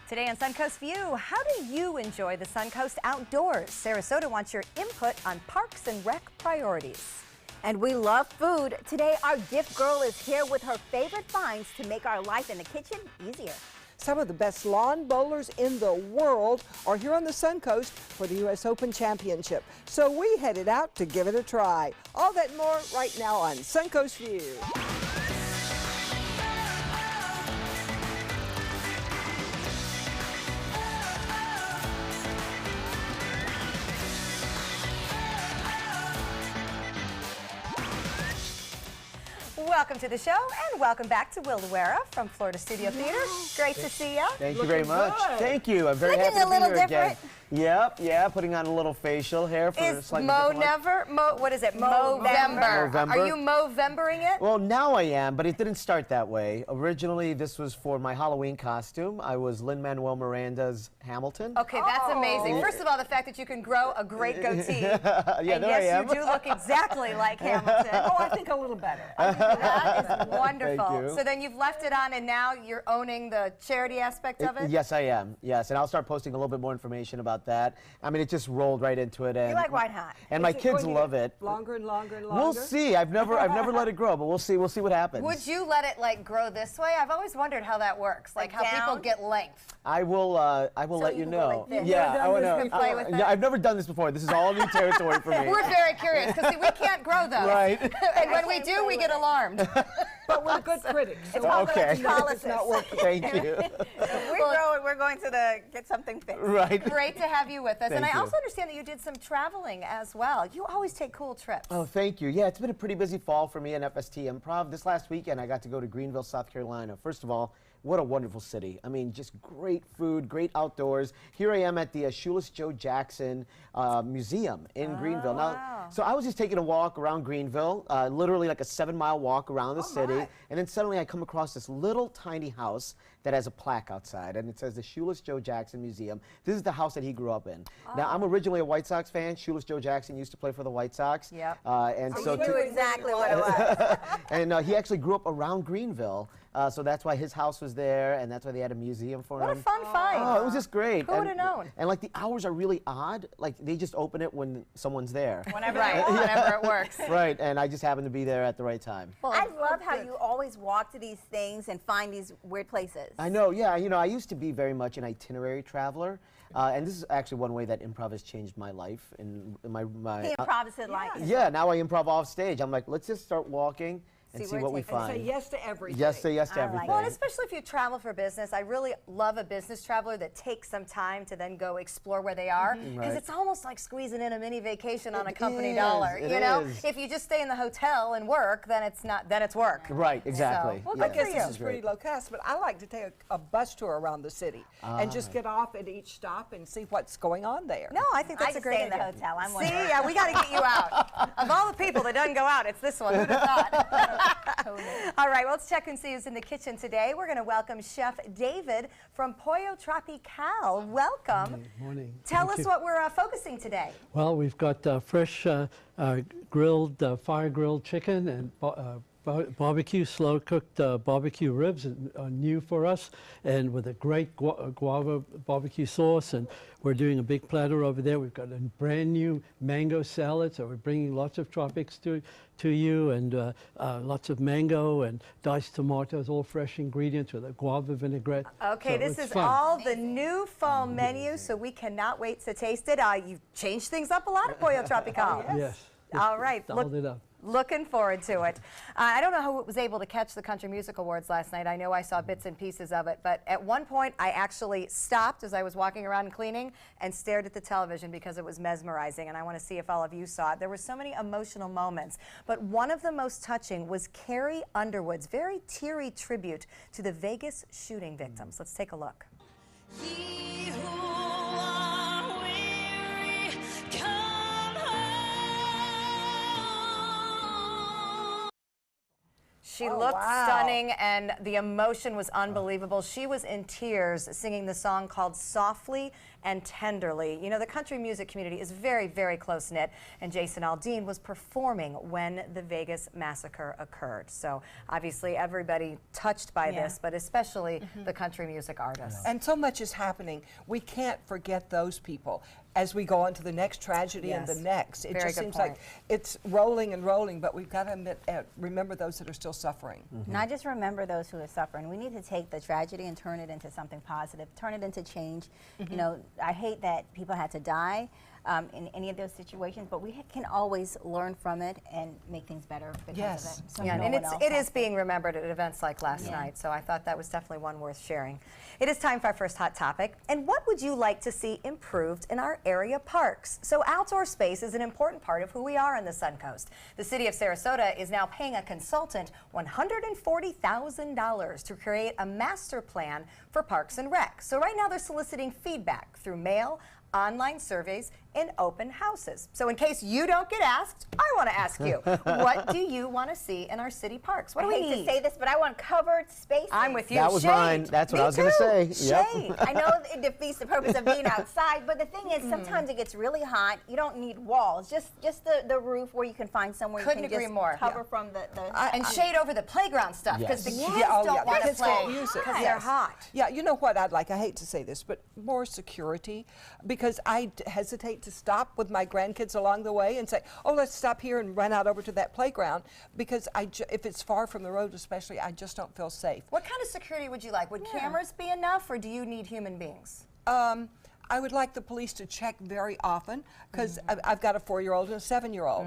Today on Suncoast View, how do you enjoy the Suncoast outdoors? Sarasota wants your input on parks and rec priorities. And we love food. Today, our gift girl is here with her favorite finds to make our life in the kitchen easier. Some of the best lawn bowlers in the world are here on the Suncoast for the U.S. Open Championship. So we headed out to give it a try. All that and more right now on Suncoast View. Welcome to the show and welcome back to Will Luera from Florida Studio Theater. Great to see you. Thank you very much. Thank you. I'm very happy to be here again. Yep, yeah, putting on a little facial hair for Is slightly what is it? Movember. Are you Movembering it? Well, now I am, but it didn't start that way. Originally, this was for my Halloween costume. I was Lin-Manuel Miranda's Hamilton. Okay, that's amazing. First of all, the fact that you can grow a great goatee. Yeah, and there I am. Yes, you do look exactly like Hamilton. Oh, I think a little better. That is wonderful. Thank you. So then you've left it on and now you're owning the charity aspect of it? Yes, I am. Yes, and I'll start posting a little bit more information about that. I mean, it just rolled right into it. And you like white hot. And my kids love it. Longer and longer and longer? We'll see. I've never let it grow, but we'll see what happens. Would you let it like grow this way? I've always wondered how that works, like how people get length. I will let you know. Like yeah, I want to play with it? Yeah, I've never done this before. This is all new territory for me. We're very curious because we can't grow those. Right. And when we do, we get alarmed. But we're good critics. So okay. It's not working. Thank you. We're going to get something fixed. Right. Great to have you with us. Thank and I you. also understand that you did some traveling as well. You always take cool trips. Oh, thank you. Yeah, it's been a pretty busy fall for me in FST Improv. This last weekend, I got to go to Greenville, South Carolina. First of all, what a wonderful city. I mean, just great food, great outdoors. Here I am at the Shoeless Joe Jackson Museum in Greenville. Now, so I was just taking a walk around Greenville, literally like a 7-mile walk around the city, and then suddenly I come across this little tiny house that has a plaque outside, and it says the Shoeless Joe Jackson Museum. This is the house that he grew up in. Now, I'm originally a White Sox fan. Shoeless Joe Jackson used to play for the White Sox. Yep. And so you knew exactly what it was. And he actually grew up around Greenville, so that's why his house was there, and that's why they had a museum for him. What a fun find. Oh, it was just great. Who would have known? And like the hours are really odd. Like they just open it when someone's there. Whenever it works. Right, and I just happened to be there at the right time. Well, I love how you always walk to these things and find these weird places. I know, yeah. You know, I used to be very much an itinerary traveler, and this is actually one way that improv has changed my life. And He improvises it like yeah, now I improv off stage. I'm like, let's just start walking and see what we find. And say yes to everything. Yes, say yes to everything. Well, and especially if you travel for business, I really love a business traveler that takes some time to then go explore where they are, because it's almost like squeezing in a mini vacation on a company dollar. You know, if you just stay in the hotel and work, then it's not. Then it's work. Right, exactly. So, well, I good guess for this you. is pretty low cost, but I like to take a bus tour around the city and just get off at each stop and see what's going on there. No, I think that's a great stay in the idea. hotel. I'm See, wondering. yeah, we got to get you out. Of all the people that doesn't go out, it's this one. Who'd have thought? All right, well, let's check and see who's in the kitchen today. We're going to welcome Chef David from Pollo Tropical. Welcome. Good morning. Tell us what we're focusing today. Well, we've got fresh grilled, fire-grilled chicken and barbecue, slow-cooked barbecue ribs, new for us, and with a great guava barbecue sauce. And we're doing a big platter over there. We've got a brand new mango salad, so we're bringing lots of tropics to you, and lots of mango and diced tomatoes, all fresh ingredients with a guava vinaigrette. Okay, so this it's is fun. all the new fall menu, so we cannot wait to taste it. You've changed things up a lot at Pollo Tropical. Yes. All right. Dialed it up. Looking forward to it. I don't know who was able to catch the Country Music Awards last night. I know I saw bits and pieces of it, but at one point I actually stopped as I was walking around and cleaning and stared at the television because it was mesmerizing, and I want to see if all of you saw it. There were so many emotional moments, but one of the most touching was Carrie Underwood's very teary tribute to the Vegas shooting victims. Let's take a look. Ye who are weary, come home. She Oh, looked wow. stunning, and the emotion was unbelievable. She was in tears singing the song called Softly and Tenderly. You know, the country music community is very, very close-knit, and Jason Aldean was performing when the Vegas massacre occurred. So obviously everybody touched by this, but especially the country music artists. And so much is happening. We can't forget those people as we go on to the next tragedy and the Yes. next. It Very just good seems point. like it's rolling and rolling, but we've got to remember those that are still suffering. Not just remember those who are suffering. We need to take the tragedy and turn it into something positive, turn it into change. You know, I hate that people had to die in any of those situations, but we can always learn from it and make things better because Yes. of it. So Yeah, no and one else it has is to. being remembered at events like last night, so I thought that was definitely one worth sharing. It is time for our first hot topic, and what would you like to see improved in our area parks? So outdoor space is an important part of who we are on the Suncoast. The city of Sarasota is now paying a consultant $140,000 to create a master plan for Parks and Rec. So right now they're soliciting feedback through mail, online surveys, and open houses. So in case you don't get asked, I want to ask you, what do you want to see in our city parks? What do I we hate need? to say this, but I want covered spaces. I'm with you. That was Shade. mine. That's what Me I was going to too. say. Yep. Shade. I know it defeats the purpose of being outside, but the thing is, sometimes it gets really hot. You don't need walls, just the roof where you can find somewhere Couldn't you can agree just more. cover from the And shade over the playground stuff, because the Yes. kids Yeah, oh, don't yeah, want to kids won't play use it. because they're Yes. hot. Yeah, you know what I'd like? I hate to say this, but more security, because I hesitate to stop with my grandkids along the way and say, oh, let's stop here and run out over to that playground, because if it's far from the road especially, I just don't feel safe. What kind of security would you like? Would cameras be enough, or do you need human beings? I would like the police to check very often, because I've got a 4-year-old and a 7-year-old.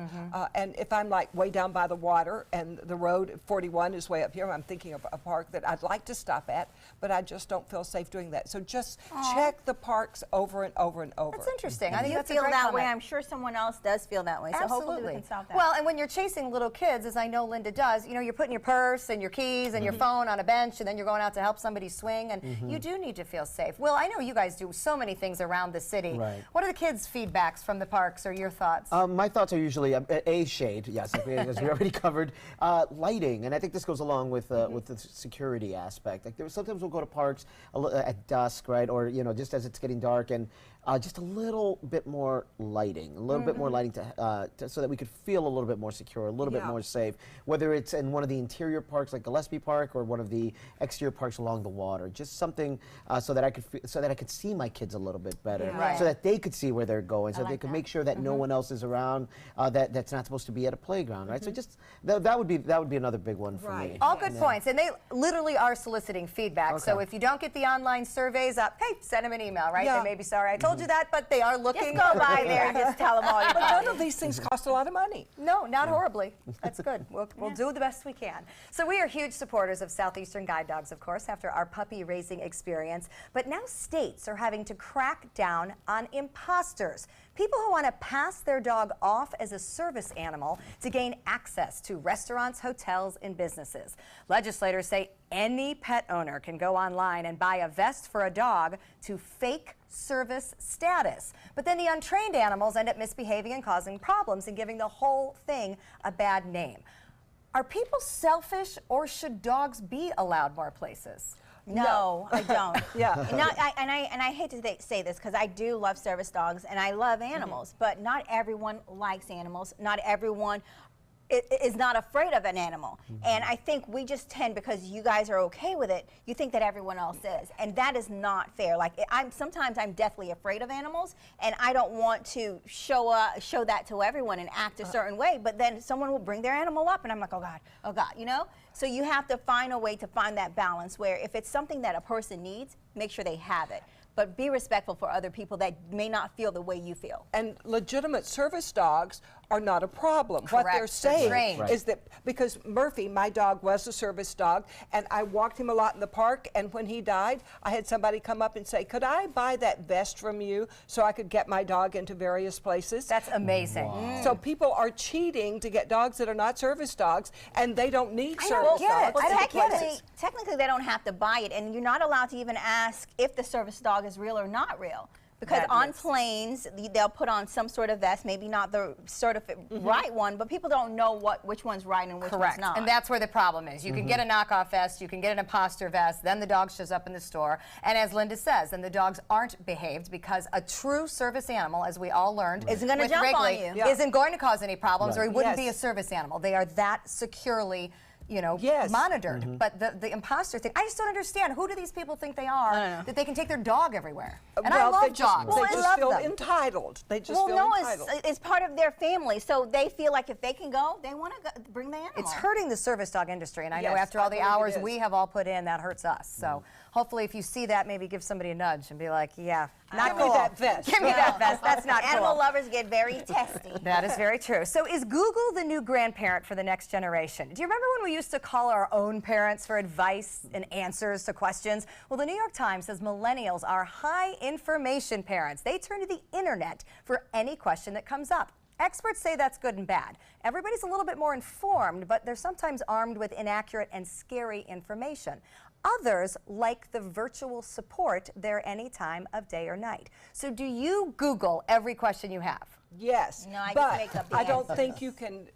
And if I'm like way down by the water and the road 41 is way up here, I'm thinking of a park that I'd like to stop at, but I just don't feel safe doing that. So just check the parks over and over and over. That's interesting. I think you that's a feel great that way. comment. I'm sure someone else does feel that way. So hopefully we can solve that. Well, and when you're chasing little kids, as I know Linda does, you know, you're putting your purse and your keys and your phone on a bench, and then you're going out to help somebody swing, and you do need to feel safe. Will, I know you guys do so many things around the city. Right. What are the kids' feedbacks from the parks, or your thoughts? My thoughts are usually shade, yes, as we already covered. Lighting, and I think this goes along with the security aspect. Like sometimes we'll go to parks at dusk, right, or just as it's getting dark, and just a little bit more lighting, so that we could feel a little bit more secure, a little bit more safe. Whether it's in one of the interior parks like Gillespie Park or one of the exterior parks along the water, just something so that I could see my kids a little bit better, so that they could see where they're going, so they could make sure that no one else is around that's not supposed to be at a playground, right? So just that would be another big one for me. All good points, and they literally are soliciting feedback. So Okay. if you don't get the online surveys up, hey, send them an email, right? Yeah. They may be sorry I told you that, but they are looking. Just go by there and just tell them all your But none problems. of these things cost a lot of money. No, not horribly. That's good. We'll do the best we can. So we are huge supporters of Southeastern Guide Dogs, of course, after our puppy raising experience. But now states are having to crack down on imposters. People who want to pass their dog off as a service animal to gain access to restaurants, hotels, and businesses. Legislators say any pet owner can go online and buy a vest for a dog to fake service status. But then the untrained animals end up misbehaving and causing problems and giving the whole thing a bad name. Are people selfish, or should dogs be allowed more places? No, I don't. Yeah. And I hate to say this because I do love service dogs and I love animals, but not everyone likes animals. Not everyone is not afraid of an animal. And I think we just tend, because you guys are okay with it, you think that everyone else is. And that is not fair. Like sometimes I'm deathly afraid of animals, and I don't want to show that to everyone and act a certain way, but then someone will bring their animal up and I'm like, oh God, you know? So you have to find a way to find that balance where if it's something that a person needs, make sure they have it. But be respectful for other people that may not feel the way you feel. And legitimate service dogs are not a problem. What Correct. they're They're saying trained. is that because Murphy, my dog, was a service dog, and I walked him a lot in the park, and when he died, I had somebody come up and say, could I buy that vest from you so I could get my dog into various places? That's amazing. So people are cheating to get dogs that are not service dogs, and they don't need service don't get it. dogs. I in don't get it. places. Technically, they don't have to buy it, and you're not allowed to even ask if the service dog is real or not real. Because That on is- planes, they'll put on some sort of vest, maybe not the right one, but people don't know which one's right and which Correct. one's not. And that's where the problem is. You can get a knockoff vest, you can get an imposter vest, then the dog shows up in the store. And as Linda says, then the dogs aren't behaved because a true service animal, as we all learned, Isn't gonna with jump on Wrigley, you. Yeah. isn't going to cause any problems or he wouldn't be a Yes. service animal. They are that securely, you know, Yes. monitored. But the imposter thing, I just don't understand. Who do these people think they are that they can take their dog everywhere? And I Well, love they just, dogs. They Well, I just love feel them. entitled. They just Well, feel no, entitled. it's part of their family, so they feel like if they can go, they want to bring the animal. It's hurting the service dog industry, and I know Yes, after all I the believe it hours is. we have all put in, that hurts us. So hopefully if you see that, maybe give somebody a nudge and be like, yeah, not Give me cool. that vest. Give me that vest. That's not Animal cool. lovers get very testy. That is very true. So is Google the new grandparent for the next generation? Do you remember when we used to call our own parents for advice and answers to questions? Well, the New York Times says millennials are high information parents. They turn to the internet for any question that comes up. Experts say that's good and bad. Everybody's a little bit more informed, but they're sometimes armed with inaccurate and scary information. Others like the virtual support there any time of day or night. So do you Google every question you have? Yes, No, I just but make up the I don't answers. think you can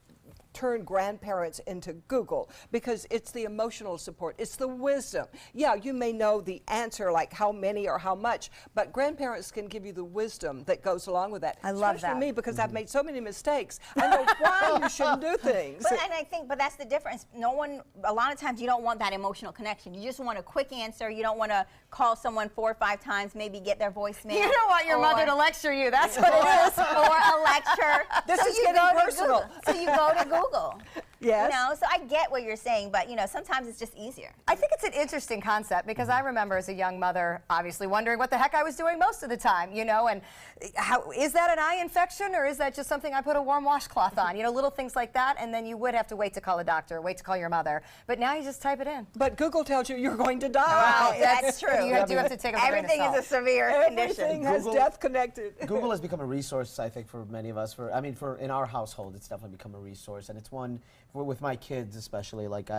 turn grandparents into Google because it's the emotional support, it's the wisdom. Yeah, you may know the answer, like how many or how much, but grandparents can give you the wisdom that goes along with that. I love Especially that. me because I've made so many mistakes. I know why you shouldn't do things. But that's the difference. A lot of times you don't want that emotional connection. You just want a quick answer. You don't want to call someone 4 or 5 times, maybe get their voicemail. You don't want your or- mother to lecture you. That's what it is. or a lecture. This is you getting go to personal. Google. So you go to Google. Yes. You know, so I get what you're saying, but sometimes it's just easier. I think it's an interesting concept because I remember as a young mother obviously wondering what the heck I was doing most of the time, and how is that an eye infection or is that just something I put a warm washcloth on? Little things like that, and then you would have to wait to call a doctor, wait to call your mother. But now you just type it in. But Google tells you you're going to die. Wow, that's true. You do have to take it with a grain of Everything is a salt. severe condition. Everything has Google- death connected. Google has become a resource, I think, for many of us. For in our household, it's definitely become a resource, and it's one with my kids especially. Like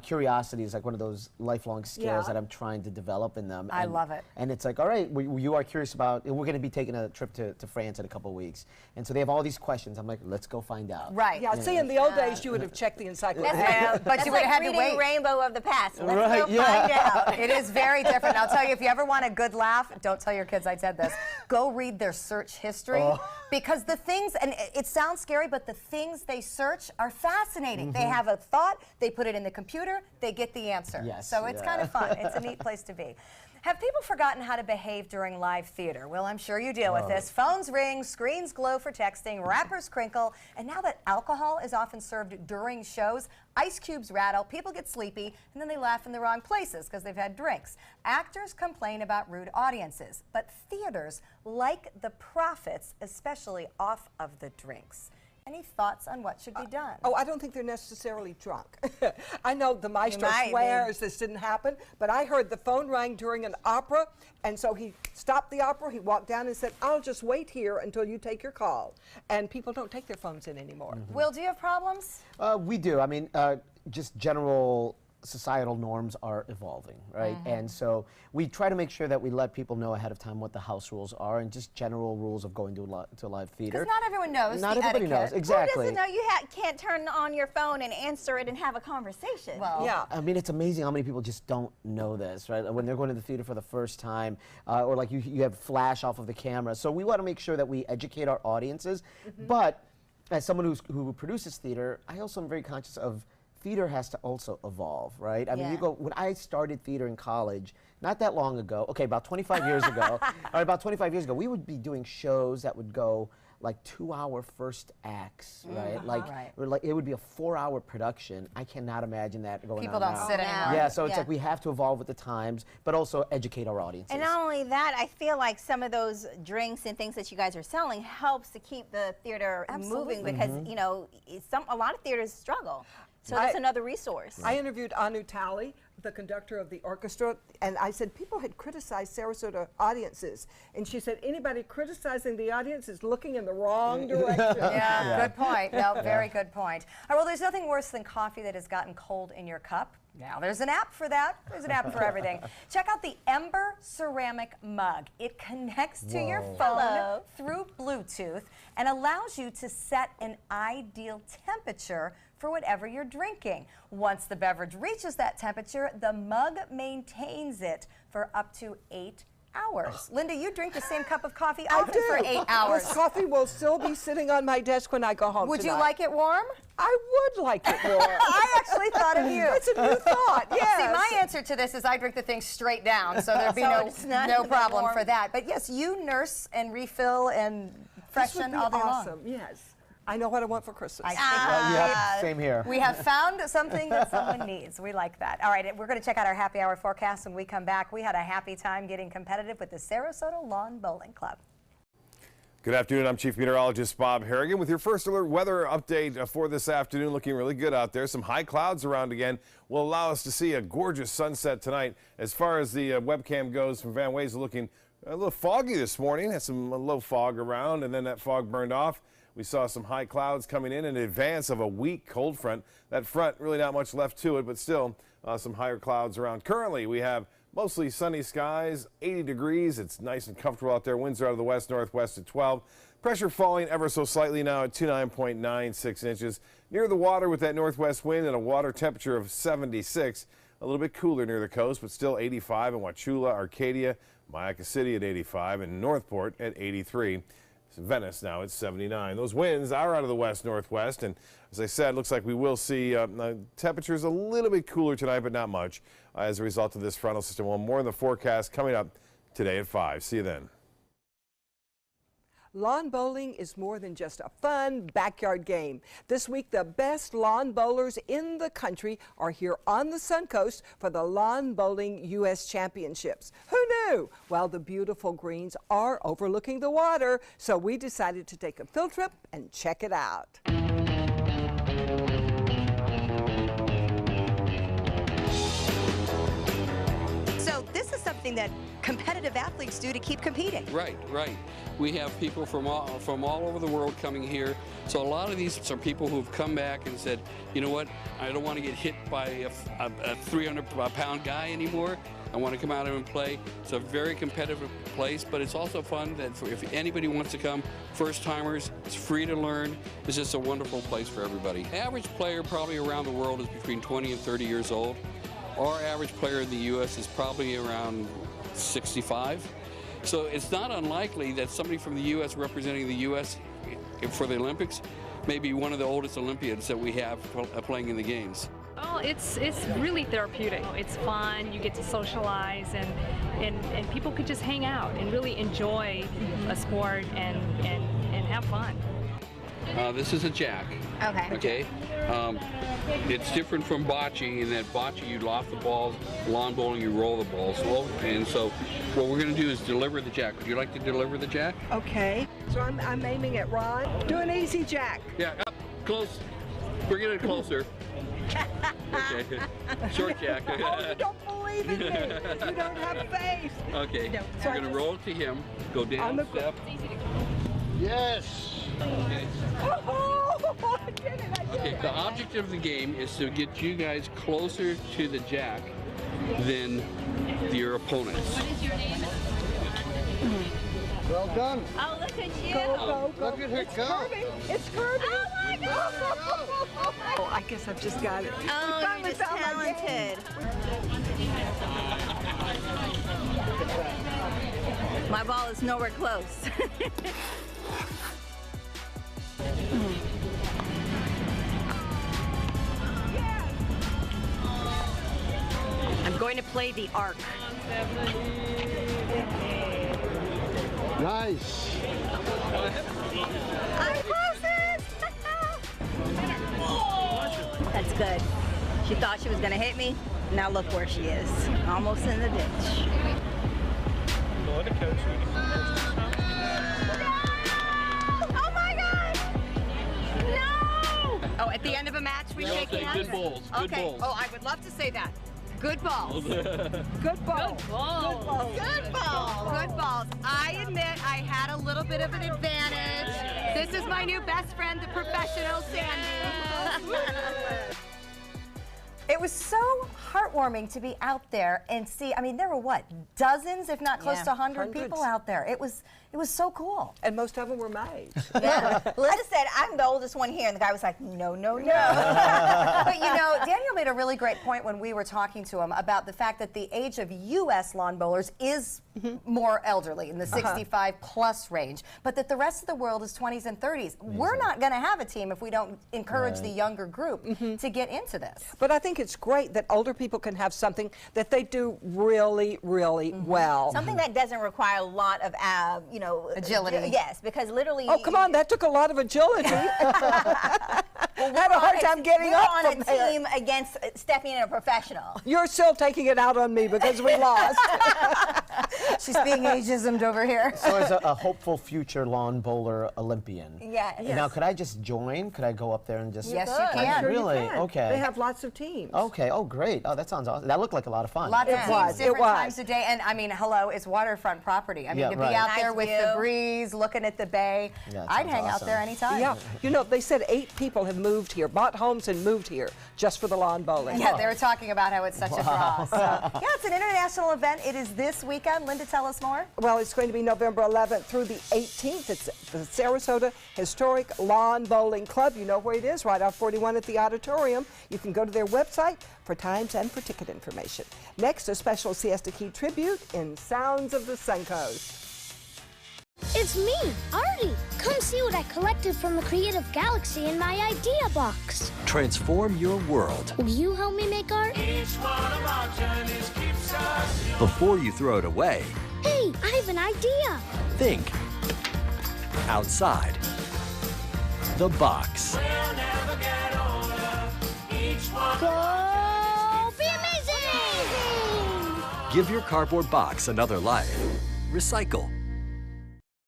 curiosity is like one of those lifelong skills Yeah. that I'm trying to develop in them. I and, love it. And it's like, all right, you are curious about. We're going to be taking a trip to France in a couple of weeks, and so they have all these questions. I'm like, let's go find out. Right. Yeah, see, in the old days, you would have checked the encyclopedia. Yeah, but That's you would like have had to reading wait. Rainbow of the Past. Let's Right, go yeah. find out. It is very different. I'll tell you, if you ever want a good laugh, don't tell your kids I said this. Go read their search history because the things, and it sounds scary, but the things they search are fascinating. They have a thought, they put it in the computer, they get the answer. Yes, So it's yeah. kind of fun. It's a neat place to be. Have people forgotten how to behave during live theater? Well, I'm sure you deal with this. Phones ring, screens glow for texting, wrappers crinkle, and now that alcohol is often served during shows, ice cubes rattle, people get sleepy, and then they laugh in the wrong places because they've had drinks. Actors complain about rude audiences, but theaters like the profits, especially off of the drinks. Any thoughts on what should be done? Oh, I don't think they're necessarily drunk. I know the maestro might be. swears this didn't happen, but I heard the phone rang during an opera, and so he stopped the opera, he walked down and said, I'll just wait here until you take your call. And people don't take their phones in anymore. Will, do you have problems? We do. Just general societal norms are evolving, right? And so we try to make sure that we let people know ahead of time what the house rules are and just general rules of going to live theater. Because not everyone knows Not the everybody knows, etiquette. exactly. Who doesn't know you can't turn on your phone and answer it and have a conversation? Well, Yeah. It's amazing how many people just don't know this, right? When they're going to the theater for the first time, or like you have flash off of the camera. So we want to make sure that we educate our audiences. But as someone who produces theater, I also am very conscious of theater has to also evolve, right? Yeah. When I started theater in college, not that long ago, okay, about 25 years ago, we would be doing shows that would go like 2-hour first acts, right? Right. It would be a 4-hour production. I cannot imagine that going people on don't now. sit anymore. Yeah, so it's Yeah. like we have to evolve with the times, but also educate our audiences. And not only that, I feel like some of those drinks and things that you guys are selling helps to keep the theater moving because, a lot of theaters struggle. So that's another resource. I interviewed Anu Talley, the conductor of the orchestra, and I said people had criticized Sarasota audiences. And she said anybody criticizing the audience is looking in the wrong direction. Yeah, good point. No, very good point. All right, well, there's nothing worse than coffee that has gotten cold in your cup. Now there's an app for that. There's an app for everything. Check out the Ember ceramic mug. It connects to your phone through Bluetooth and allows you to set an ideal temperature for whatever you're drinking. Once the beverage reaches that temperature, the mug maintains it for up to 8 hours. Linda, you drink the same cup of coffee often for 8 hours. This coffee will still be sitting on my desk when I go home Would tonight. you like it warm? I would like it warm. I actually thought of you. That's a new thought, yes. See, my answer to this is I drink the thing straight down, so there'd be it's not no even problem warm. for that. But yes, you nurse and refill and freshen all day awesome. long. Yes. I know what I want for Christmas. Same here. We have found something that someone needs. We like that. All right, we're going to check out our happy hour forecast. When we come back, we had a happy time getting competitive with the Sarasota Lawn Bowling Club. Good afternoon. I'm Chief Meteorologist Bob Harrigan with your first alert weather update for this afternoon. Looking really good out there. Some high clouds around again will allow us to see a gorgeous sunset tonight. As far as the webcam goes from Van Ways, looking a little foggy this morning. Had some low fog around, and then that fog burned off. We saw some high clouds coming in advance of a weak cold front. That front, really not much left to it, but still some higher clouds around. Currently, we have mostly sunny skies, 80 degrees. It's nice and comfortable out there. Winds are out of the west-northwest at 12. Pressure falling ever so slightly now at 29.96 inches. Near the water with that northwest wind and a water temperature of 76. A little bit cooler near the coast, but still 85 in Wauchula, Arcadia, Mayaca City at 85, and Northport at 83. Venice now at 79. Those winds are out of the west-northwest, and as I said, looks like we will see temperatures a little bit cooler tonight, but not much as a result of this frontal system. Well, more in the forecast coming up today at 5. See you then. Lawn bowling is more than just a fun backyard game. This week, the best lawn bowlers in the country are here on the Suncoast for the Lawn Bowling U.S. Championships. Who knew? Well, the beautiful greens are overlooking the water, so we decided to take a field trip and check it out. So this is something that competitive athletes do to keep competing. Right, right. We have people from all over the world coming here. So a lot of these are people who've come back and said, you know what, I don't want to get hit by a 300-pound guy anymore. I want to come out and play. It's a very competitive place, but it's also fun that if anybody wants to come, first-timers, it's free to learn. It's just a wonderful place for everybody. Average player probably around the world is between 20 and 30 years old. Our average player in the U.S. is probably around 65. So it's not unlikely that somebody from the U.S. representing the U.S. for the Olympics may be one of the oldest Olympians that we have playing in the games. Oh, it's really therapeutic. It's fun. You get to socialize, and people could just hang out and really enjoy a sport and have fun. This is a jack. Okay. It's different from bocce in that bocce you loft the balls, lawn bowling you roll the balls. And so what we're going to do is deliver the jack. Would you like to deliver the jack? Okay, so I'm aiming at Ron. Do an easy jack. Yeah, up close. Bring it in closer. Okay. Short jack. Oh, you don't believe in me. You don't have faith. Okay. No. So we're going to roll it to him. Go down the step. Yes. Okay. Oh, I did it. Okay, the object of the game is to get you guys closer to the jack than your opponents. What is your name? Well done. Oh, look at you. Go. Look at her go. It's curving. Oh my God. Oh, I guess I've just got it. Oh, We finally you're just found my game. talented. My ball is nowhere close. I'm going to play the arc. Nice. I'm closest! That's good. She thought she was going to hit me. Now look where she is. Almost in the ditch. No! Oh my God! No! Oh, at the end of a match we shake hands? Good balls. Good Okay. balls. Oh, I would love to say that. Good balls. Good ball. Good ball. Good ball. Good balls. Good balls. I admit I had a little bit of an advantage. This is my new best friend, the professional Sandy. It was so heartwarming to be out there and see. I mean, there were what, dozens, if not close Yeah, to 100 hundreds. people out there. It was so cool. And most of them were my age. Yeah. Linda said, I'm the oldest one here. And the guy was like, no, no, no. But you know, Daniel made a really great point when we were talking to him about the fact that the age of U.S. lawn bowlers is more elderly, in the 65 plus range, but that the rest of the world is 20s and 30s. We're not going to have a team if we don't encourage the younger group to get into this. But I think it's great that older people can have something that they do really, really well. Something that doesn't require a lot of, you know, Agility. Yes, because literally. Oh, come on, that took a lot of agility. Had a hard time getting we're up on from a there. team against Stephanie and a professional. You're still taking it out on me because we lost. She's being ageismed over here. So as a hopeful future lawn bowler Olympian. Yes. Now, could I just join? Could I go up there and just? Yes, you can. Sure you Really? can. Okay. They have lots of teams. Okay. Oh, great. Oh, that sounds awesome. That looked like a lot of fun. Lots of It teams, was, it different was. times a day, and I mean, hello, it's waterfront property. I mean, Yeah, to be right. out Nice there with view. the breeze, looking at the bay, Yeah, it I'd sounds hang out awesome. there anytime. Yeah, you know, they said 8 people have moved here, bought homes and moved here just for the lawn bowling. Yeah, they were talking about how it's such a draw. So, yeah, it's an international event. It is this weekend. Linda, tell us more. Well, it's going to be November 11th through the 18th. It's the Sarasota Historic Lawn Bowling Club. You know where it is, right off 41 at the auditorium. You can go to their website for times and for ticket information. Next, a special Siesta Key tribute in Sounds of the Suncoast. It's me, Artie. Come see what I collected from the Creative Galaxy in my idea box. Transform your world. Will you help me make art? Before you throw it away, Hey, I have an idea. think outside the box. Go be amazing! Give your cardboard box another life. Recycle.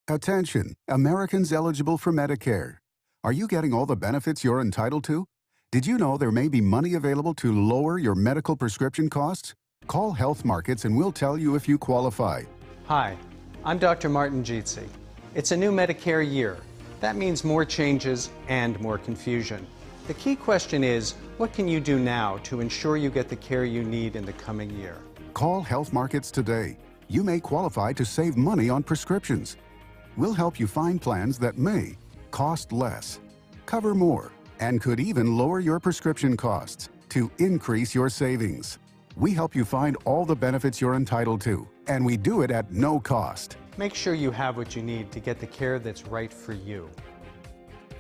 Attention, Americans eligible for Medicare. Are you getting all the benefits you're entitled to? Did you know there may be money available to lower your medical prescription costs? Call Health Markets and we'll tell you if you qualify. Hi, I'm Dr. Martin Jeetzy. It's a new Medicare year. That means more changes and more confusion. The key question is, what can you do now to ensure you get the care you need in the coming year? Call Health Markets today. You may qualify to save money on prescriptions. We'll help you find plans that may cost less, cover more, and could even lower your prescription costs to increase your savings. We help you find all the benefits you're entitled to, and we do it at no cost. Make sure you have what you need to get the care that's right for you.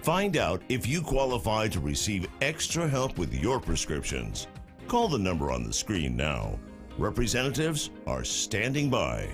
Find out if you qualify to receive extra help with your prescriptions. Call the number on the screen now. Representatives are standing by.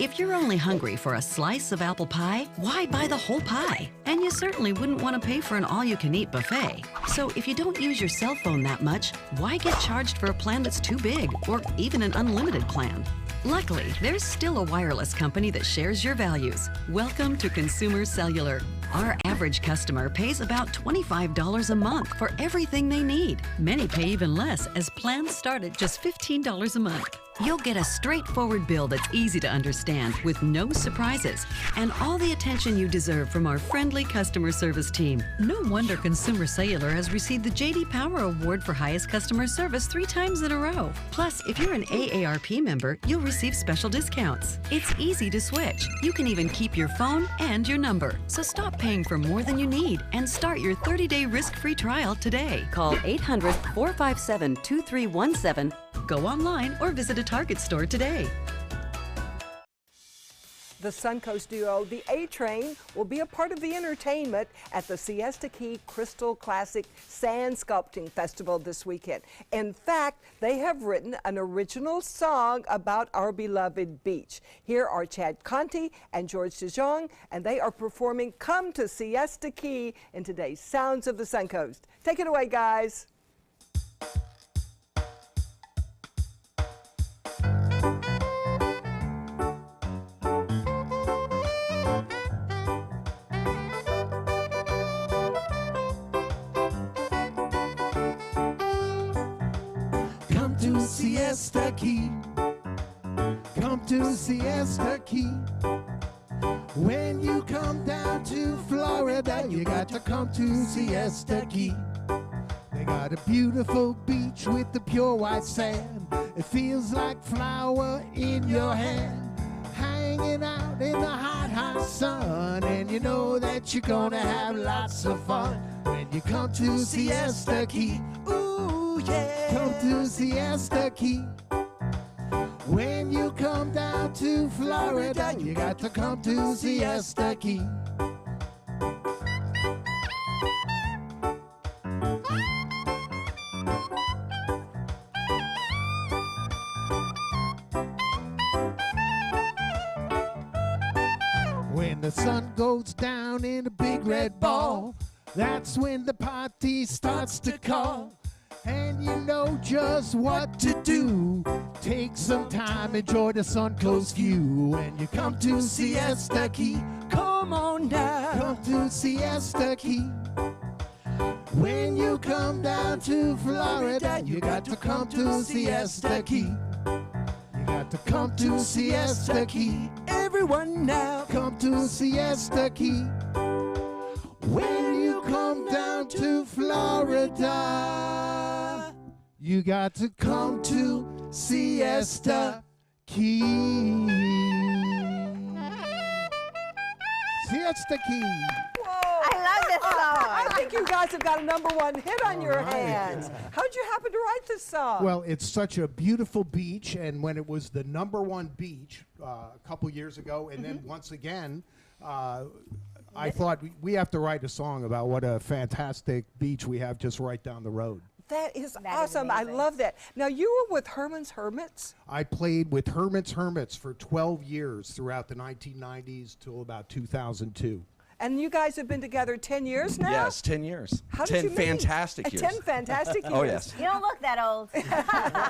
If you're only hungry for a slice of apple pie, why buy the whole pie? And you certainly wouldn't want to pay for an all-you-can-eat buffet. So if you don't use your cell phone that much, why get charged for a plan that's too big, or even an unlimited plan? Luckily, there's still a wireless company that shares your values. Welcome to Consumer Cellular. Our average customer pays about $25 a month for everything they need. Many pay even less, as plans start at just $15 a month. You'll get a straightforward bill that's easy to understand, with no surprises, and all the attention you deserve from our friendly customer service team. No wonder Consumer Cellular has received the J.D. Power Award for highest customer service 3 times in a row. Plus, if you're an AARP member, you'll receive special discounts. It's easy to switch. You can even keep your phone and your number. So stop paying for more than you need and start your 30-day risk-free trial today. Call 800-457-2317. Go online or visit a Target store today. The Suncoast duo, the A-Train, will be a part of the entertainment at the Siesta Key Crystal Classic Sand Sculpting Festival this weekend. In fact, they have written an original song about our beloved beach. Here are Chad Conti and George DeJong, and they are performing Come to Siesta Key in today's Sounds of the Suncoast. Take it away, guys. Come to Siesta Key. Come to Siesta Key. When you come down to Florida, you got to come to Siesta Key. They got a beautiful beach with the pure white sand. It feels like flower in your hand. Hanging out in the hot, hot sun. And you know that you're gonna have lots of fun when you come to Siesta Key. Ooh, yeah. Come to Siesta Key. When you come down to Florida, you got to come to Siesta Key. When the sun goes down in a big red ball, that's when the party starts to call. And you know just what to do. Take some time, enjoy the Suncoast view. When you come to Siesta Key, come on down. Come to Siesta Key. When you come down to Florida, you got to come to Siesta Key. You got to come to Siesta Key. Everyone now, come to Siesta Key. When you come down to Florida, you got to come to Siesta Key. Siesta Key. I love this song. I think you guys have got a #1 hit on your hands. How'd you happen to write this song? Well, it's such a beautiful beach, and when it was the #1 beach a couple years ago, and then once again, I thought we have to write a song about what a fantastic beach we have just right down the road. That is awesome. I love that. Now, you were with Herman's Hermits? I played with Herman's Hermits for 12 years throughout the 1990s till about 2002. And you guys have been together 10 years now? Yes, 10 years. How did 10 you meet? fantastic years. 10 fantastic years. Oh, yes. You don't look that old.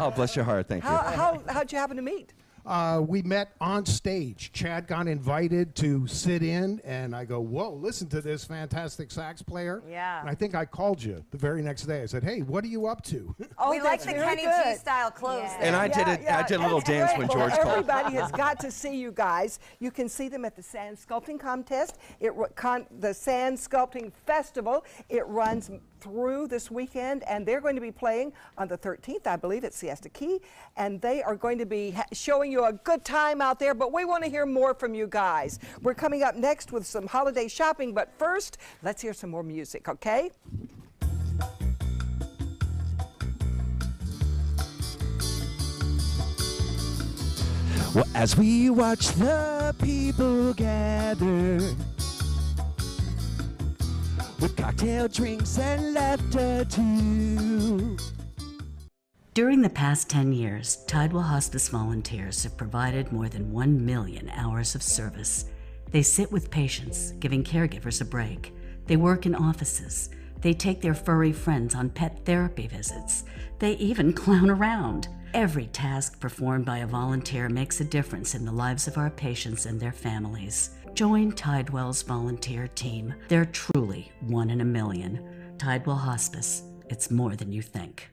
Oh, bless your heart. Thank you. How'd you happen to meet? We met on stage. Chad got invited to sit in, and I go, whoa, listen to this fantastic sax player. Yeah. And I think I called you the very next day. I said, hey, what are you up to? We like the Kenny G style clothes. Yeah. And I did a little dance when George called. Everybody has got to see you guys. You can see them at the Sand Sculpting Contest, the Sand Sculpting Festival. It runs through this weekend, and they're going to be playing on the 13th, I believe, at Siesta Key, and they are going to be showing you a good time out there, but we want to hear more from you guys. We're coming up next with some holiday shopping, but first, let's hear some more music, okay? Well, as we watch the people gather with cocktail drinks and laughter too. During the past 10 years, Tidewell Hospice volunteers have provided more than 1 million hours of service. They sit with patients, giving caregivers a break. They work in offices. They take their furry friends on pet therapy visits. They even clown around. Every task performed by a volunteer makes a difference in the lives of our patients and their families. Join Tidewell's volunteer team. They're truly 1 in a million. Tidewell Hospice. It's more than you think.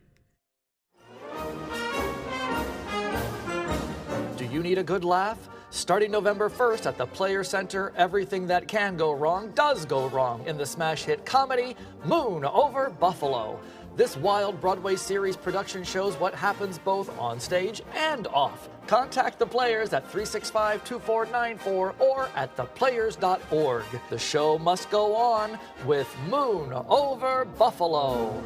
Do you need a good laugh? Starting November 1st at the Player Center, everything that can go wrong does go wrong in the smash hit comedy Moon Over Buffalo. This wild Broadway series production shows what happens both on stage and off. Contact the Players at 365-2494 or at theplayers.org. The show must go on with Moon Over Buffalo.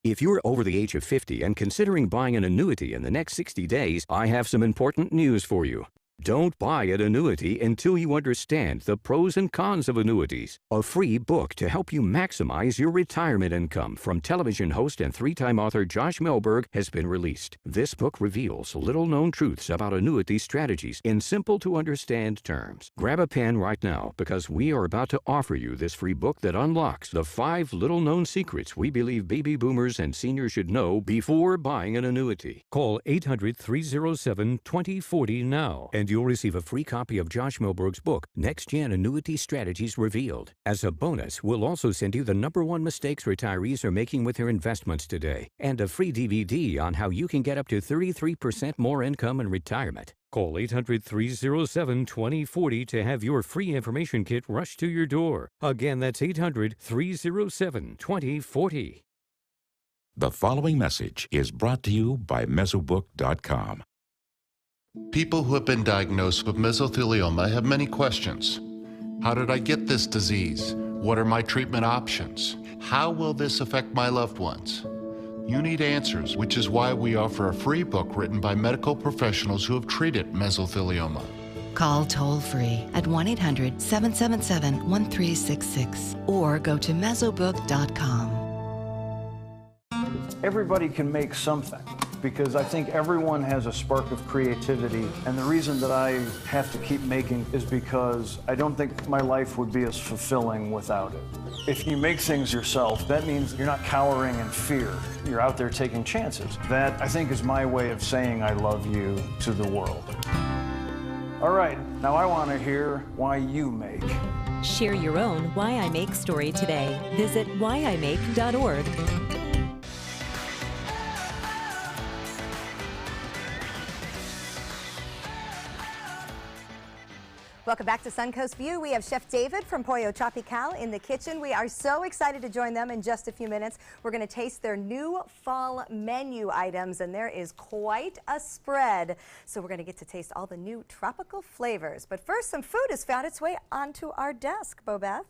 If you're over the age of 50 and considering buying an annuity in the next 60 days, I have some important news for you. Don't buy an annuity until you understand the pros and cons of annuities. A free book to help you maximize your retirement income from television host and 3-time author Josh Melberg has been released. This book reveals little-known truths about annuity strategies in simple-to-understand terms. Grab a pen right now because we are about to offer you this free book that unlocks the 5 little-known secrets we believe baby boomers and seniors should know before buying an annuity. Call 800-307-2040 now and you'll receive a free copy of Josh Milberg's book, Next Gen Annuity Strategies Revealed. As a bonus, we'll also send you the #1 mistakes retirees are making with their investments today, and a free DVD on how you can get up to 33% more income in retirement. Call 800-307-2040 to have your free information kit rushed to your door. Again, that's 800-307-2040. The following message is brought to you by Mesobook.com. People who have been diagnosed with mesothelioma have many questions. How did I get this disease? What are my treatment options? How will this affect my loved ones? You need answers, which is why we offer a free book written by medical professionals who have treated mesothelioma. Call toll-free at 1-800-777-1366 or go to Mesobook.com. Everybody can make something, because I think everyone has a spark of creativity, and the reason that I have to keep making is because I don't think my life would be as fulfilling without it. If you make things yourself, that means you're not cowering in fear. You're out there taking chances. That, I think, is my way of saying I love you to the world. All right, now I want to hear why you make. Share your own Why I Make story today. Visit whyimake.org. Welcome back to Suncoast View. We have Chef David from Pollo Tropical in the kitchen. We are so excited to join them in just a few minutes. We're going to taste their new fall menu items, and there is quite a spread. So we're going to get to taste all the new tropical flavors. But first, some food has found its way onto our desk. Bobeth?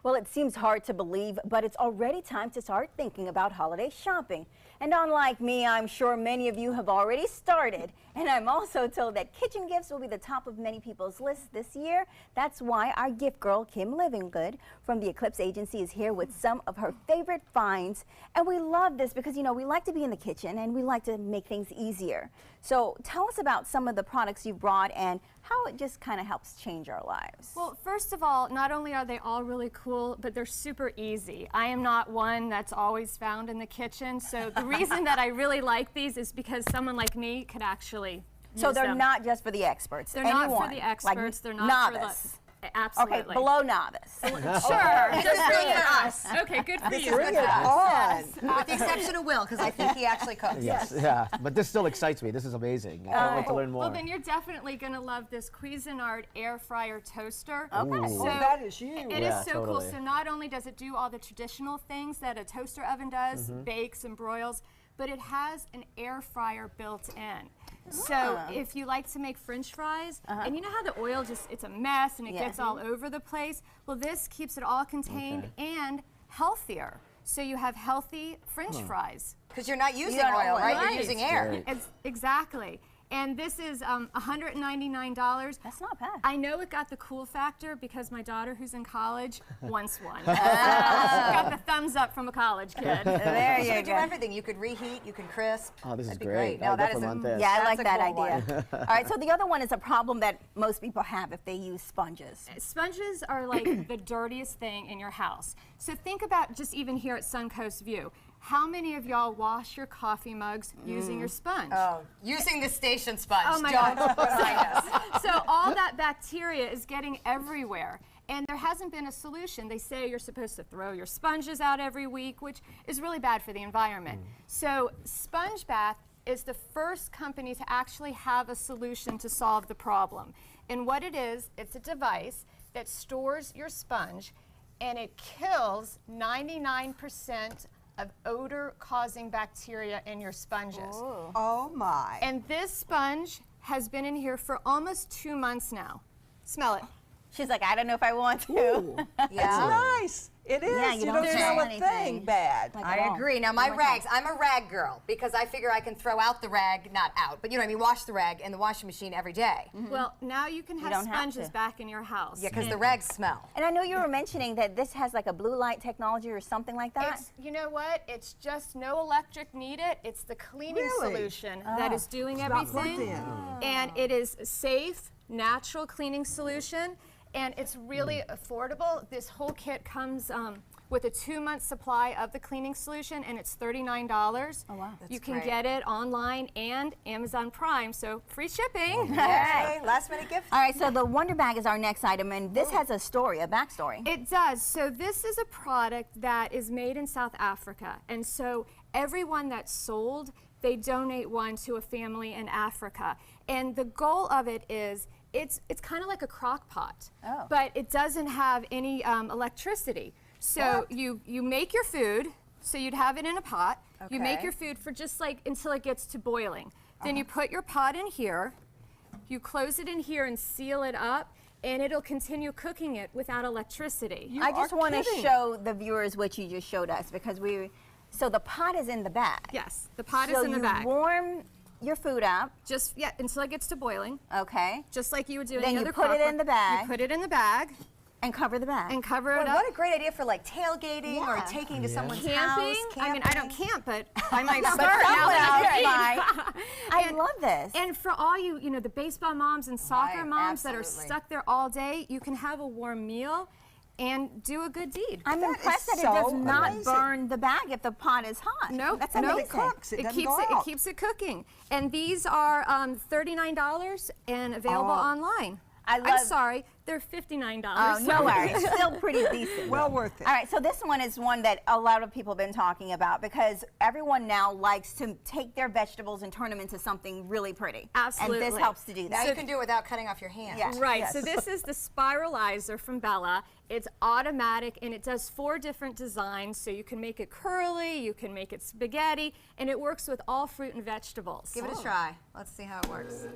Well, it seems hard to believe, but it's already time to start thinking about holiday shopping. And unlike me, I'm sure many of you have already started. And I'm also told that kitchen gifts will be the top of many people's lists this year. That's why our gift girl, Kim Livingood from the Eclipse Agency, is here with some of her favorite finds. And we love this because, you know, we like to be in the kitchen and we like to make things easier. So tell us about some of the products you've brought and how it just kind of helps change our lives. Well, first of all, not only are they all really cool, but they're super easy. I am not one that's always found in the kitchen, so the reason that I really like these is because someone like me could actually So use they're them. not just for the experts. They're Anyone, not for the experts. like they're not novice. for the absolutely. Okay, below novice. Sure. Just good for us. Okay, good for you. Bring it on. With the exception of Will, because I think he actually cooks. Yes, yeah, but this still excites me. This is amazing. I can't wait to learn more. Well, then you're definitely going to love this Cuisinart air fryer toaster. Okay. So Oh, that is you. It is so cool. So not only does it do all the traditional things that a toaster oven does, bakes and broils, but it has an air fryer built in. So if you like to make French fries, and you know how the oil just, it's a mess and it gets all over the place? Well, this keeps it all contained and healthier. So you have healthy French fries. Because you're not using oil, right? You're using air. Exactly. And this is $199. That's not bad. I know it got the cool factor because my daughter, who's in college, wants one. She got the thumbs up from a college kid. There You you could do go. everything. You could reheat, you can crisp. Oh, this is That'd be great. No, I that is definitely want this. Yeah, I That's like a that cool idea. All right, so the other one is a problem that most people have if they use sponges. Sponges are like the dirtiest thing in your house. So think about just even here at Suncoast View. How many of y'all wash your coffee mugs using your sponge? Oh, using the station sponge. Oh my Don't God. remind us. So all that bacteria is getting everywhere. And there hasn't been a solution. They say you're supposed to throw your sponges out every week, which is really bad for the environment. So Sponge Bath is the first company to actually have a solution to solve the problem. And what it is, it's a device that stores your sponge and it kills 99% of odor-causing bacteria in your sponges. Oh my. And this sponge has been in here for almost 2 months now. Smell it. She's like, I don't know if I want to. It's nice. It is. Yeah, you don't smell a thing bad. I agree. Now, my rags, I'm a rag girl because I figure I can throw out the rag, not out, but you know what I mean, wash the rag in the washing machine every day. Well, now you can have don't have sponges to. back in your house. Yeah, because the rags smell. And I know you were mentioning that this has like a blue light technology or something like that. It's, you know what? It's just no electric needed. It's the cleaning solution that is doing everything. And it is a safe, natural cleaning solution. And it's really affordable. This whole kit comes with a 2-month supply of the cleaning solution, and it's $39. Oh, wow. You can great. get it online and Amazon Prime, so free shipping. Okay, last minute gift. All right, so the Wonder Bag is our next item, and this has a story, a backstory. It does. So this is a product that is made in South Africa, and so everyone that's sold, they donate one to a family in Africa. And the goal of it is, it's kind of like a crock pot, but it doesn't have any electricity. So you make your food, so you'd have it in a pot. You make your food for just like until it gets to boiling. Then you put your pot in here, you close it in here and seal it up, and it'll continue cooking it without electricity. I just want to show the viewers what you just showed us, because so the pot is in the bag. Yes, the pot is in the bag. So you warm your food up. Just, until it gets to boiling. Okay. Just like you would do Then any you other put it in the bag. You put it in the bag. And cover the bag. And cover it up. What a great idea for like tailgating or taking to someone's house. I mean, I don't camp, but I might But start now someone I love this. And for all you know, the baseball moms and soccer moms that are absolutely. stuck there all day, you can have a warm meal and do a good deed. I'm impressed that it does not burn the bag if the pot is hot. Nope. That's nope. amazing. It keeps it cooking. And these are $39 and available online. I'm sorry, they're $59. Oh, no worries. Still pretty decent. Well worth it. All right, so this one is one that a lot of people have been talking about, because everyone now likes to take their vegetables and turn them into something really pretty. Absolutely. And this helps to do that. Now you can do it without cutting off your hand. Yes. Right, so this is the spiralizer from Bella. It's automatic, and it does 4 different designs, so you can make it curly, you can make it spaghetti, and it works with all fruit and vegetables. Give it a try. Let's see how it works.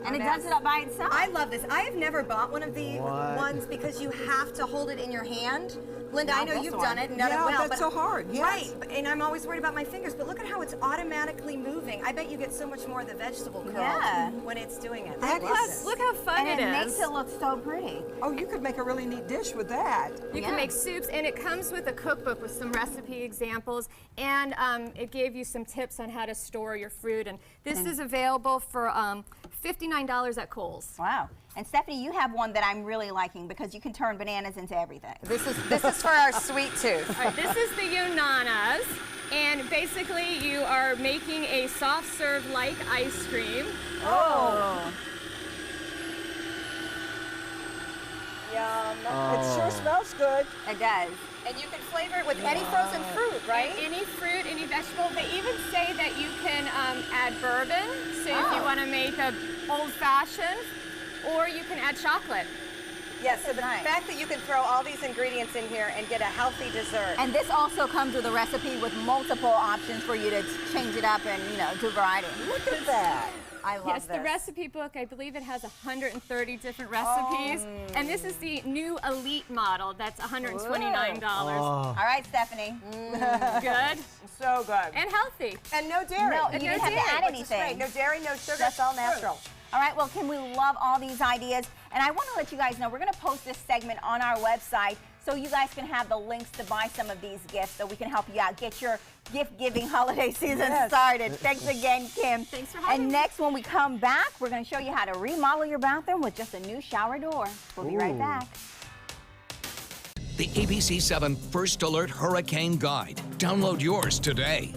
And it does it all by itself. I love this. I have never bought one of the ones because you have to hold it in your hand. Linda, I know you've done it and done it well. That's so hard. Yes. Right, and I'm always worried about my fingers, but look at how it's automatically moving. I bet you get so much more of the vegetable curl when it's doing it. Look how fun and it is. it makes it look so pretty. Oh, you could make a really neat dish with that. You can make soups, and it comes with a cookbook with some recipe examples, and it gave you some tips on how to store your fruit. And this is available for $59 at Kohl's. Wow. And Stephanie, you have one that I'm really liking, because you can turn bananas into everything. This is for our sweet tooth. All right, this is the Yunanas, and basically you are making a soft serve like ice cream. Oh. Yum. It sure smells good. It does. And you can flavor it with any frozen fruit, right? Any fruit, any vegetable. They even say that you can add bourbon, so if you want to make a old-fashioned, or you can add chocolate. Yes, so the fact that you can throw all these ingredients in here and get a healthy dessert. And this also comes with a recipe with multiple options for you to change it up and, do variety. Look at that. I love this. The recipe book, I believe it has 130 different recipes. And this is the new Elite model. That's $129. All right, Stephanie. Good. So good. And healthy. And no dairy. No, you didn't have to add anything. No dairy, no sugar, it's all natural. All right, well, Kim, we love all these ideas. And I want to let you guys know, we're going to post this segment on our website so you guys can have the links to buy some of these gifts, so we can help you out, get your gift-giving holiday season started. Thanks again, Kim. Thanks for having me. And next, when we come back, we're going to show you how to remodel your bathroom with just a new shower door. We'll be right back. The ABC 7 First Alert Hurricane Guide. Download yours today.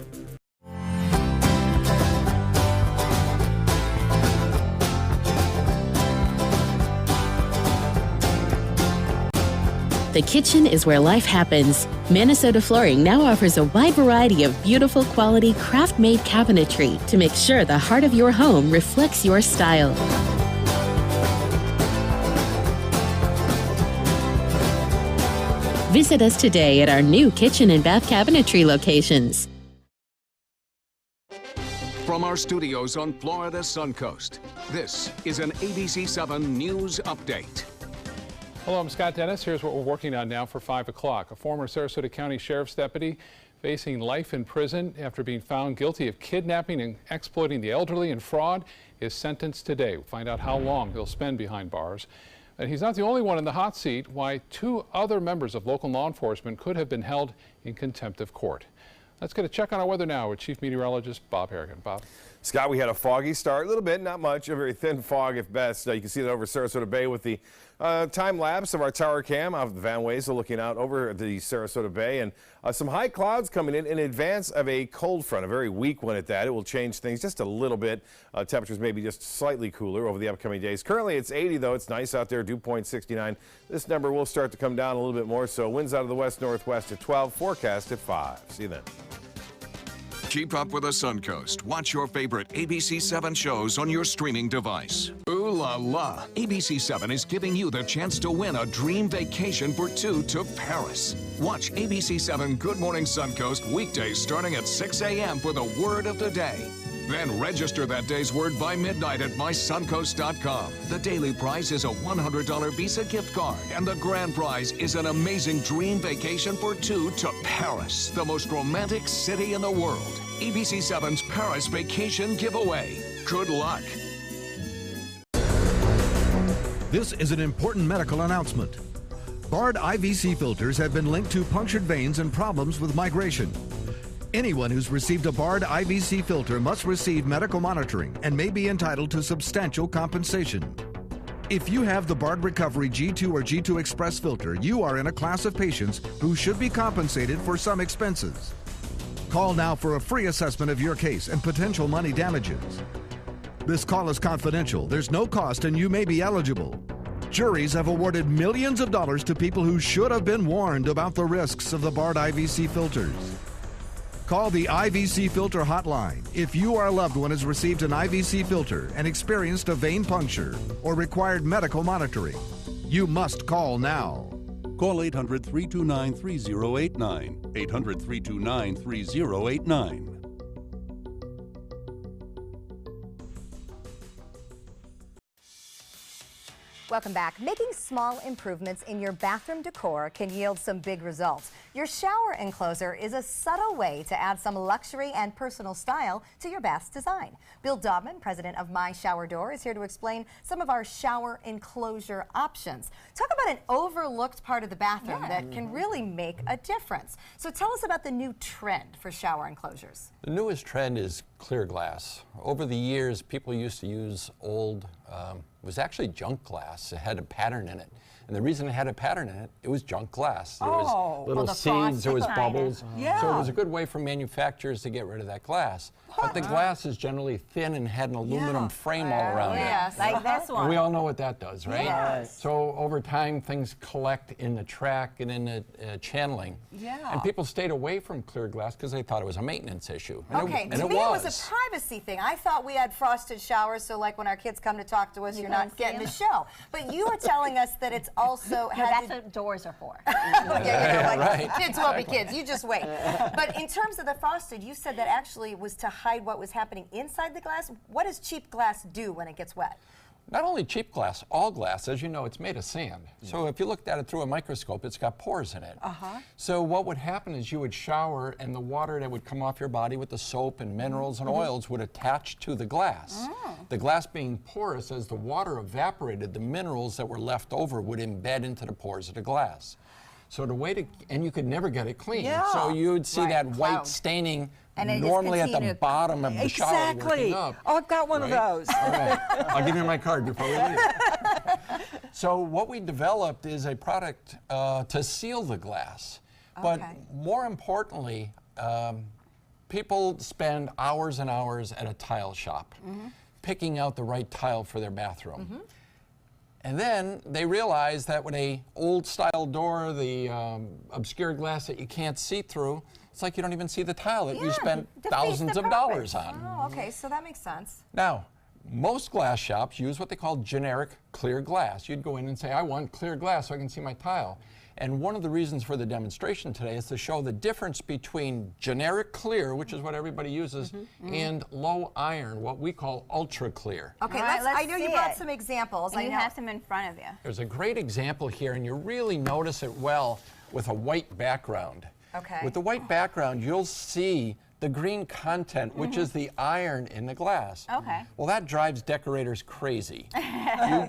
The kitchen is where life happens. Minnesota Flooring now offers a wide variety of beautiful quality craft-made cabinetry to make sure the heart of your home reflects your style. Visit us today at our new kitchen and bath cabinetry locations. From our studios on Florida's Suncoast, this is an ABC 7 News Update. Hello, I'm Scott Dennis. Here's what we're working on now for 5 o'clock. A former Sarasota County Sheriff's deputy facing life in prison after being found guilty of kidnapping and exploiting the elderly and fraud is sentenced today. We'll find out how long he'll spend behind bars. And he's not the only one in the hot seat. Why 2 other members of local law enforcement could have been held in contempt of court. Let's get a check on our weather now with Chief Meteorologist Bob Harrigan. Bob. Scott, we had a foggy start, a little bit, not much, a very thin fog at best. You can see that over Sarasota Bay with the time lapse of our tower cam off the Van Wezel looking out over the Sarasota Bay, and some high clouds coming in advance of a cold front, a very weak one at that. It will change things just a little bit. Temperatures may be just slightly cooler over the upcoming days. Currently it's 80 though. It's nice out there, dew point 69. This number will start to come down a little bit more, so winds out of the west-northwest at 12, forecast at 5. See you then. Keep up with the Suncoast. Watch your favorite ABC 7 shows on your streaming device. Ooh la la! ABC 7 is giving you the chance to win a dream vacation for two to Paris. Watch ABC 7 Good Morning Suncoast weekdays starting at 6 a.m. for the word of the day. Then register that day's word by midnight at mysuncoast.com. The daily prize is a $100 Visa gift card, and the grand prize is an amazing dream vacation for two to Paris, the most romantic city in the world. ABC 7's Paris Vacation Giveaway. Good luck. This is an important medical announcement. Bard IVC filters have been linked to punctured veins and problems with migration. Anyone who's received a Bard IVC filter must receive medical monitoring and may be entitled to substantial compensation. If you have the Bard Recovery G2 or G2 Express filter, you are in a class of patients who should be compensated for some expenses. Call now for a free assessment of your case and potential money damages. This call is confidential. There's no cost and you may be eligible. Juries have awarded millions of dollars to people who should have been warned about the risks of the Bard IVC filters. Call the IVC Filter Hotline if you or a loved one has received an IVC filter and experienced a vein puncture or required medical monitoring. You must call now. Call 800-329-3089. 800-329-3089. Welcome back. Making small improvements in your bathroom decor can yield some big results. Your shower enclosure is a subtle way to add some luxury and personal style to your bath's design. Bill Dobman, president of My Shower Door, is here to explain some of our shower enclosure options. Talk about an overlooked part of the bathroom that can really make a difference. So tell us about the new trend for shower enclosures. The newest trend is clear glass. Over the years, people used to use old, it was actually junk glass. It had a pattern in it. And the reason it had a pattern in it, it was junk glass. There was little seeds, there was bubbles. So it was a good way for manufacturers to get rid of that glass. But the glass is generally thin and had an aluminum frame all around it. Yes, like this one. And we all know what that does, right? Yes. So over time, things collect in the track and in the channeling. And people stayed away from clear glass because they thought it was a maintenance issue. And Okay, to me it was a privacy thing. I thought we had frosted showers, so like when our kids come to talk to us, you're not getting the show. But you were telling us that it's also that's what doors are for. Kids will be kids. You just wait. But in terms of the frosted, you said that actually was to hide what was happening inside the glass. What does cheap glass do when it gets wet? Not only cheap glass, all glass, as you know, it's made of sand. So if you looked at it through a microscope, it's got pores in it. So what would happen is you would shower and the water that would come off your body with the soap and minerals and oils would attach to the glass. The glass being porous, as the water evaporated, the minerals that were left over would embed into the pores of the glass. So the way to, and you could never get it clean. So you would see that white staining normally at the bottom of the shower working up. Oh, I've got one of those. All right. I'll give you my card before we leave. So what we developed is a product to seal the glass. But more importantly, people spend hours and hours at a tile shop picking out the right tile for their bathroom. And then they realize that with an old style door, the obscure glass that you can't see through, it's like you don't even see the tile that you spent thousands of dollars on. Oh, okay, so that makes sense. Now, most glass shops use what they call generic clear glass. You'd go in and say, I want clear glass so I can see my tile. And one of the reasons for the demonstration today is to show the difference between generic clear, which is what everybody uses, and low iron, what we call ultra clear. Okay, I know you brought some examples. And you have them in front of you. There's a great example here, and you really notice it well with a white background. With the white background, you'll see the green content, which is the iron in the glass. Well, that drives decorators crazy.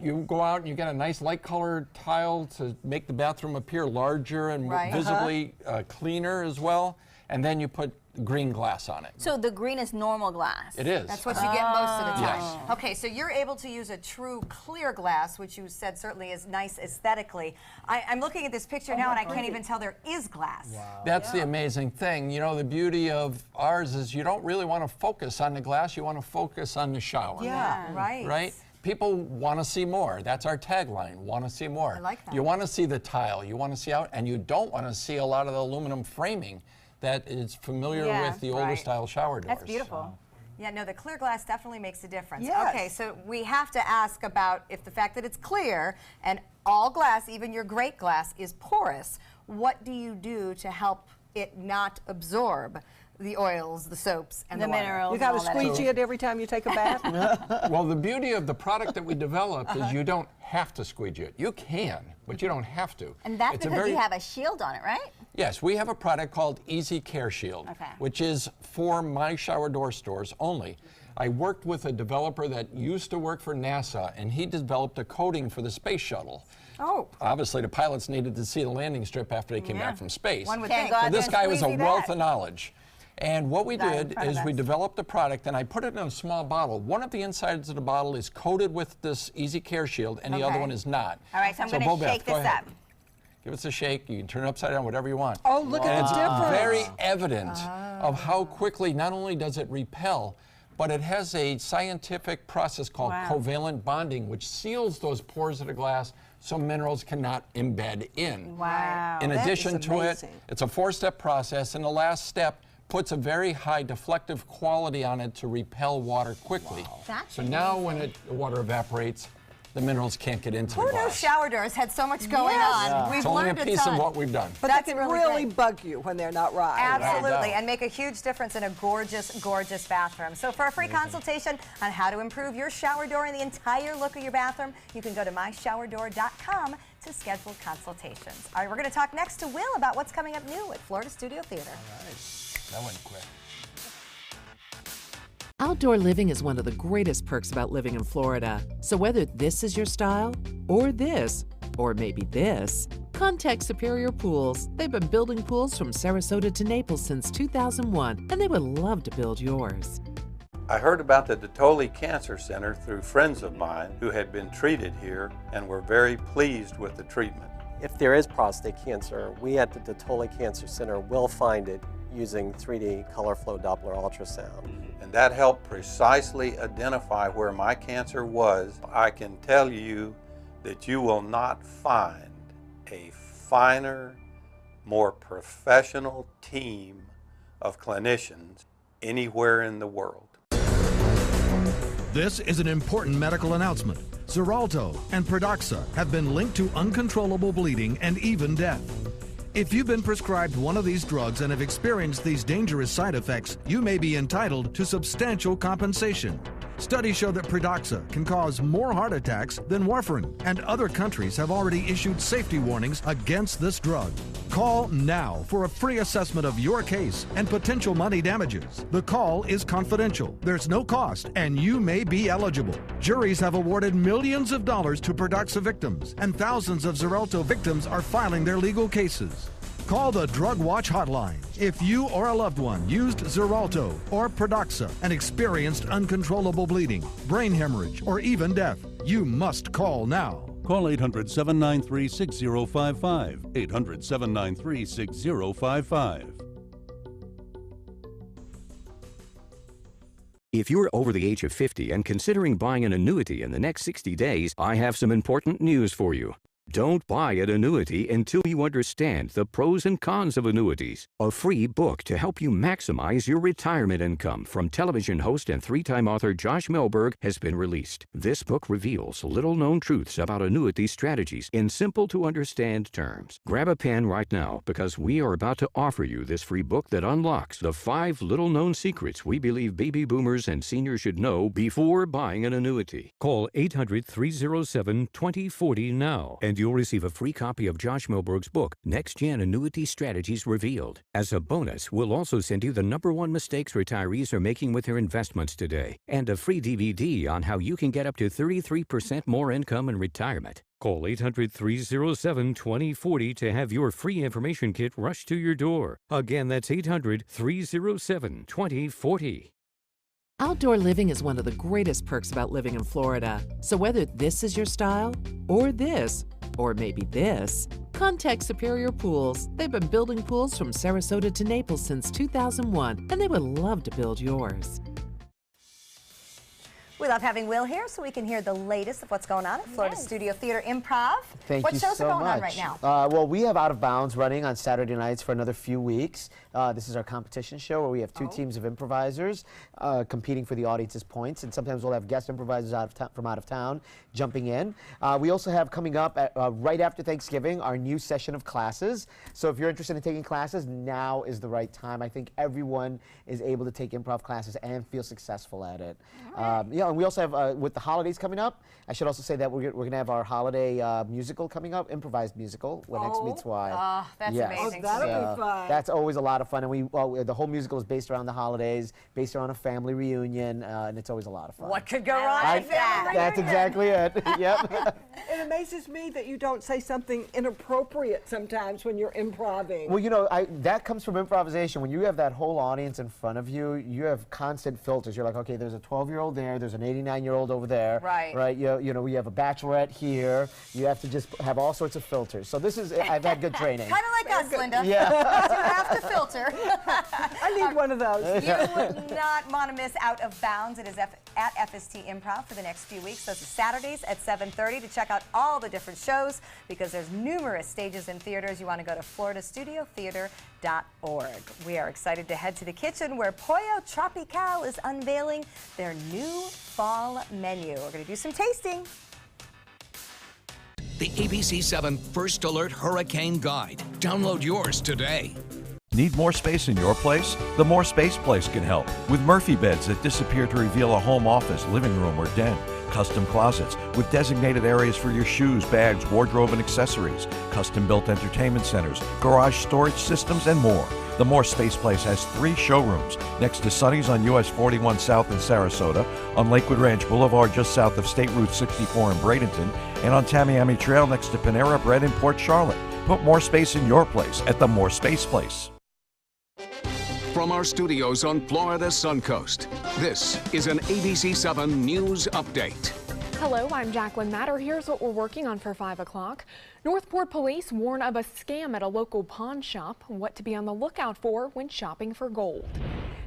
you go out and you get a nice light colored tile to make the bathroom appear larger and visibly cleaner as well. And then you put green glass on it. So the green is normal glass? It is. That's what you get most of the time. Yes. Okay, so you're able to use a true clear glass, which you said certainly is nice aesthetically. I'm looking at this picture now and I can't even tell there is glass. Wow. That's the amazing thing. You know, the beauty of ours is you don't really want to focus on the glass, you want to focus on the shower. Yeah, right. Right? People want to see more. That's our tagline, want to see more. I like that. You want to see the tile, you want to see out, and you don't want to see a lot of the aluminum framing that is familiar with the older style shower doors. That's beautiful. Yeah, no, the clear glass definitely makes a difference. Yes. Okay, so we have to ask about if the fact that it's clear and all glass, even your great glass, is porous, what do you do to help it not absorb the oils, the soaps, and the minerals? You got to squeegee it every time you take a bath? Well, the beauty of the product that we developed is you don't have to squeegee it. You can, but you don't have to. And that's It's a because very- you have a shield on it, right? Yes, we have a product called Easy Care Shield, which is for my shower door stores only. I worked with a developer that used to work for NASA, and he developed a coating for the space shuttle. Oh. Obviously, the pilots needed to see the landing strip after they came back from space. One would Can't think. go out So there this and guy was a squeezy wealth that. of knowledge. And what we Not in did front of is we us. developed the product, and I put it in a small bottle. One of the insides of the bottle is coated with this Easy Care Shield, and the other one is not. All right, so I'm going Bo to Beth, shake go this ahead. up. Give us a shake. You can turn it upside down, whatever you want. Oh, look at the difference. It's very evident of how quickly not only does it repel, but it has a scientific process called covalent bonding, which seals those pores of the glass so minerals cannot embed in. Wow. In That addition is to it, amazing. it's a 4-step process, and the last step puts a very high deflective quality on it to repel water quickly. That's So now when the water evaporates, the minerals can't get into Who the knew glass. shower doors had so much going on? We've It's only a learned piece ton. of what we've done. But That's they can really really great. bug you when they're not right. Absolutely, and make a huge difference in a gorgeous, gorgeous bathroom. So for a free consultation on how to improve your shower door and the entire look of your bathroom, you can go to myshowerdor.com to schedule consultations. All right, we're going to talk next to Will about what's coming up new at Florida Studio Theater. That went quick. Outdoor living is one of the greatest perks about living in Florida. So whether this is your style, or this, or maybe this, contact Superior Pools. They've been building pools from Sarasota to Naples since 2001, and they would love to build yours. I heard about the Dotoli Cancer Center through friends of mine who had been treated here and were very pleased with the treatment. If there is prostate cancer, we at the Dotoli Cancer Center will find it using 3D color flow Doppler ultrasound. And that helped precisely identify where my cancer was. I can tell you that you will not find a finer, more professional team of clinicians anywhere in the world. This is an important medical announcement. Xarelto and Pradaxa have been linked to uncontrollable bleeding and even death. If you've been prescribed one of these drugs and have experienced these dangerous side effects, you may be entitled to substantial compensation. Studies show that Pradaxa can cause more heart attacks than warfarin, and other countries have already issued safety warnings against this drug. Call now for a free assessment of your case and potential money damages. The call is confidential, there's no cost, and you may be eligible. Juries have awarded millions of dollars to Pradaxa victims, and thousands of Xarelto victims are filing their legal cases. Call the Drug Watch hotline if you or a loved one used Xarelto or Pradaxa and experienced uncontrollable bleeding, brain hemorrhage, or even death. You must call now. Call 800-793-6055. 800-793-6055. If you're over the age of 50 and considering buying an annuity in the next 60 days, I have some important news for you. Don't buy an annuity until you understand the pros and cons of annuities. A free book to help you maximize your retirement income from television host and 3-time author Josh Melberg has been released. This book reveals little-known truths about annuity strategies in simple-to-understand terms. Grab a pen right now because we are about to offer you this free book that unlocks the 5 little-known secrets we believe baby boomers and seniors should know before buying an annuity. Call 800-307-2040 now and you'll receive a free copy of Josh Milberg's book, Next Gen Annuity Strategies Revealed. As a bonus, we'll also send you the #1 mistakes retirees are making with their investments today, and a free DVD on how you can get up to 33% more income in retirement. Call 800-307-2040 to have your free information kit rushed to your door. Again, that's 800-307-2040. Outdoor living is one of the greatest perks about living in Florida. So whether this is your style, or this, or maybe this, contact Superior Pools. They've been building pools from Sarasota to Naples since 2001, and they would love to build yours. We love having Will here so we can hear the latest of what's going on at Florida Studio Theater Improv. Thank you so much. What shows are going on right now? Well, we have Out of Bounds running on Saturday nights for another few weeks. This is our competition show where we have two teams of improvisers competing for the audience's points, and sometimes we'll have guest improvisers from out of town jumping in. We also have coming up right after Thanksgiving our new session of classes. So if you're interested in taking classes, now is the right time. I think everyone is able to take improv classes and feel successful at it. And we also have, with the holidays coming up, I should also say that we're going to have our holiday musical coming up, improvised musical, When X Meets Y. Oh, that's amazing. That'll be fun. That's always a lot of fun, and the whole musical is based around the holidays, based around a family reunion, and it's always a lot of fun. What could go wrong with that? That's exactly it. Yep. It amazes me that you don't say something inappropriate sometimes when you're improving. Well, you know, that comes from improvisation. When you have that whole audience in front of you, you have constant filters. You're like, okay, there's a 12-year-old there, there's an 89-year-old over there. Right. Right. You know, we have a bachelorette here. You have to just have all sorts of filters. So this is, I've had good training. Kind of like us, Linda. Yeah. You have to filter. I need one of those. You would not want to miss Out of Bounds. It is at FST Improv for the next few weeks. Those are Saturdays at 7:30 to check out all the different shows because there's numerous stages in theaters. You want to go to floridastudiotheater.org. We are excited to head to the kitchen where Pollo Tropical is unveiling their new fall menu. We're going to do some tasting. The ABC7 First Alert Hurricane Guide. Download yours today. Need more space in your place? The More Space Place can help with Murphy beds that disappear to reveal a home office, living room, or den. Custom closets with designated areas for your shoes, bags, wardrobe, and accessories. Custom-built entertainment centers, garage storage systems, and more. The More Space Place has 3 showrooms next to Sunny's on US 41 South in Sarasota, on Lakewood Ranch Boulevard just south of State Route 64 in Bradenton, and on Tamiami Trail next to Panera Bread in Port Charlotte. Put more space in your place at the More Space Place. From our studios on Florida's Suncoast, this is an ABC7 News Update. Hello, I'm Jacqueline Matter. Here's what we're working on for 5 o'clock. Northport police warn of a scam at a local pawn shop, what to be on the lookout for when shopping for gold.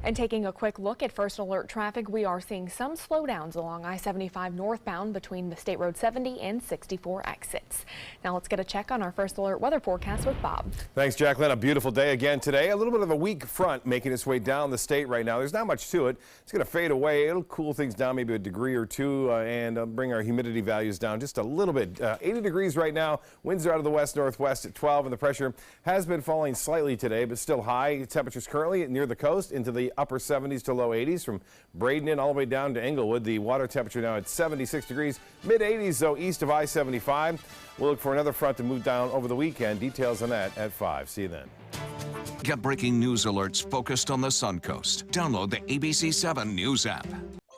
And taking a quick look at First Alert traffic, we are seeing some slowdowns along I-75 northbound between the State Road 70 and 64 exits. Now let's get a check on our First Alert weather forecast with Bob. Thanks, Jacqueline. A beautiful day again today. A little bit of a weak front making its way down the state right now. There's not much to it. It's going to fade away. It'll cool things down maybe a degree or two and bring our humidity values down just a little bit. 80 degrees right now. Winds are out of the west-northwest at 12, and the pressure has been falling slightly today, but still high. Temperatures currently near the coast into the upper 70s to low 80s from Bradenton all the way down to Englewood. The water temperature now at 76 degrees, mid-80s though east of I-75. We'll look for another front to move down over the weekend. Details on that at 5. See you then. Get breaking news alerts focused on the Suncoast. Download the ABC7 News app.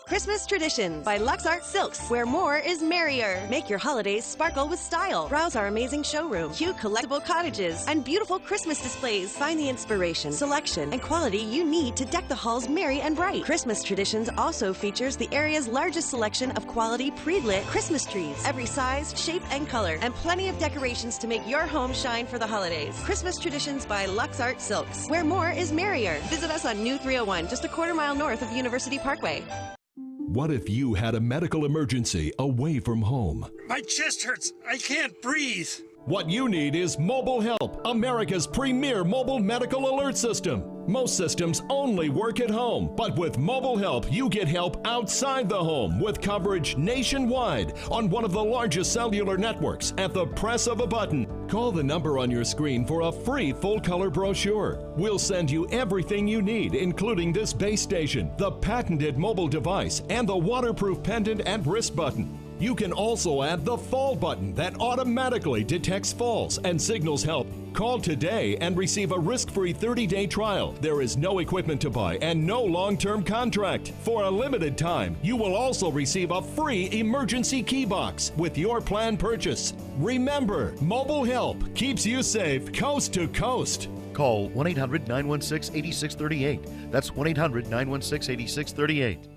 Christmas Traditions by Lux Art Silks, where more is merrier. Make your holidays sparkle with style. Browse our amazing showroom, cute collectible cottages, and beautiful Christmas displays. Find the inspiration, selection, and quality you need to deck the halls merry and bright. Christmas Traditions also features the area's largest selection of quality pre-lit Christmas trees, every size, shape, and color, and plenty of decorations to make your home shine for the holidays. Christmas Traditions by Lux Art Silks, where more is merrier. Visit us on New 301, just a quarter-mile north of University Parkway. What if you had a medical emergency away from home? My chest hurts. I can't breathe. What you need is Mobile Help, America's premier mobile medical alert system. Most systems only work at home, but with Mobile Help, you get help outside the home with coverage nationwide on one of the largest cellular networks at the press of a button. Call the number on your screen for a free full-color brochure. We'll send you everything you need, including this base station, the patented mobile device, and the waterproof pendant and wrist button. You can also add the fall button that automatically detects falls and signals help. Call today and receive a risk-free 30-day trial. There is no equipment to buy and no long-term contract. For a limited time, you will also receive a free emergency key box with your plan purchase. Remember, mobile help keeps you safe coast to coast. Call 1-800-916-8638. That's 1-800-916-8638.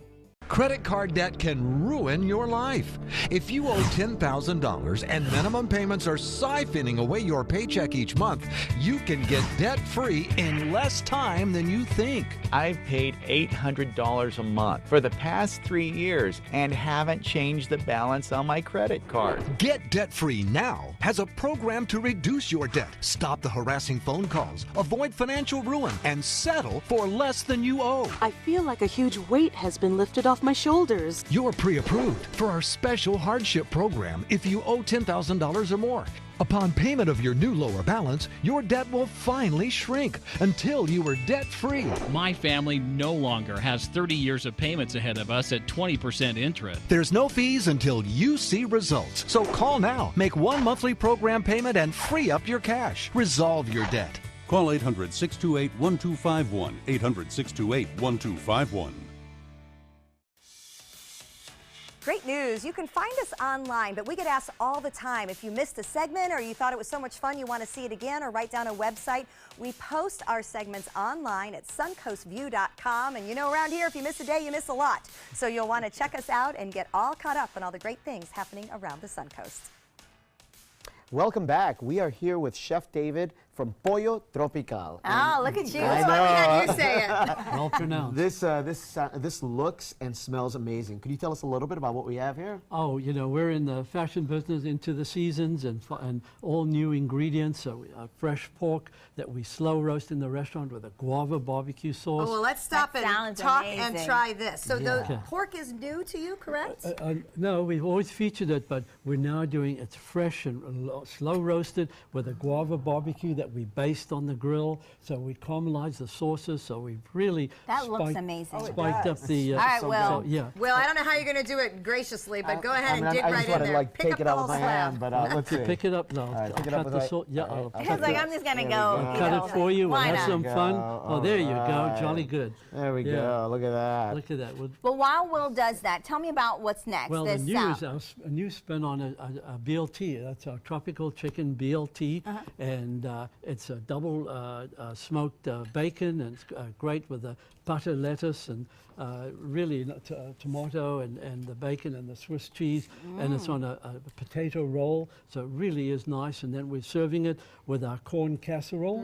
Credit card debt can ruin your life. If you owe $10,000 and minimum payments are siphoning away your paycheck each month, you can get debt-free in less time than you think. I've paid $800 a month for the past 3 years and haven't changed the balance on my credit card. Get debt-free now has a program to reduce your debt, stop the harassing phone calls, avoid financial ruin, and settle for less than you owe. I feel like a huge weight has been lifted off my shoulders. You're pre-approved for our special hardship program if you owe $10,000 or more. Upon payment of your new lower balance, your debt will finally shrink until you are debt-free. My family no longer has 30 years of payments ahead of us at 20% interest. There's no fees until you see results. So call now, make one monthly program payment, and free up your cash. Resolve your debt. Call 800-628-1251. 800-628-1251. Great news. You can find us online, but we get asked all the time if you missed a segment or you thought it was so much fun you want to see it again or write down a website. We post our segments online at suncoastview.com. And you know, around here, if you miss a day, you miss a lot. So you'll want to check us out and get all caught up on all the great things happening around the Suncoast. Welcome back. We are here with Chef David from Pollo Tropical. Oh, look at you. I That's why we had you know. say it. Well pronounced. This looks and smells amazing. Could you tell us a little bit about what we have here? Oh, you know, we're in the fashion business, into the seasons, and all new ingredients. So fresh pork that we slow roast in the restaurant with a guava barbecue sauce. Oh, well, let's stop and talk and try this. So the Okay. pork is new to you, correct? No, we've always featured it, but we're now doing it's fresh and slow roasted with a guava barbecue that we based on the grill. So we caramelize the sauces. So we've really That looks amazing. spiked up the. All right, Will. so, yeah. Well, I don't know how you're going to do it graciously, but go ahead and dig I right just in want to there. like take it out with my hand, but let's see. Pick it up. No, All right, I'll pick it cut up with the my- sauce. Yeah, all right, I'll I'll He's like, I'm just going to go. I'll cut it for you. We'll Why have not? some fun. Oh, there you go. right. Jolly good. There we Yeah. go. Look at that. Look at that. Well, while Will does that, tell me about what's next. Well, This, the new is a new spin on a BLT. That's our tropical chicken BLT, and it's a double smoked bacon, and it's great with the butter, lettuce, and really tomato and the bacon and the Swiss cheese, and it's on a potato roll, so it really is nice. And then we're serving it with our corn casserole.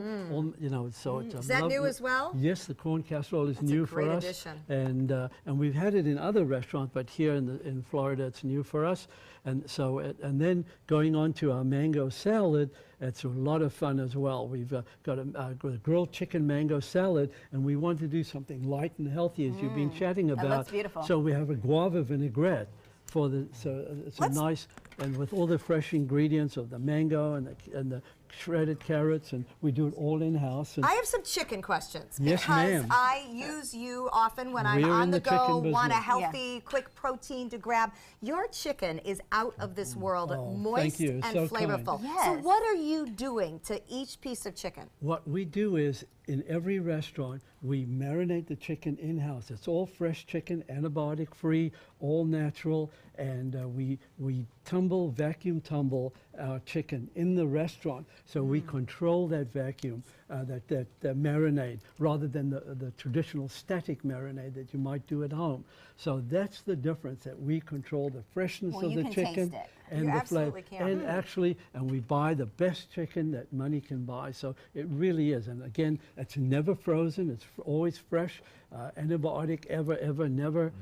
You know, so it's Is that new as well? Yes, the corn casserole is That's a new great for us, addition. and we've had it in other restaurants, but here in Florida, it's new for us. And so, and then going on to our mango salad, it's a lot of fun as well. We've got a grilled chicken mango salad, and we want to do something light and healthy, as you've been chatting about. That looks beautiful. So we have a guava vinaigrette for the. So it's a nice, and with all the fresh ingredients of the mango and the shredded carrots, and we do it all in house. I have some chicken questions. Yes, because ma'am. I use you often when I'm We're on in the the chicken go, want a business. healthy, quick protein to grab. Your chicken is out of this world, moist you. and So kind. flavorful. So what are you doing to each piece of chicken? What we do is, in every restaurant, we marinate the chicken in-house. It's all fresh chicken, antibiotic-free, all natural, and we vacuum tumble our chicken in the restaurant, so we control that vacuum, that marinade, rather than the traditional static marinade that you might do at home. So that's the difference, that we control the freshness of the chicken and You the absolutely flavor. can. And actually, and we buy the best chicken that money can buy. So it really is. And again, it's never frozen. It's always fresh. Antibiotic never.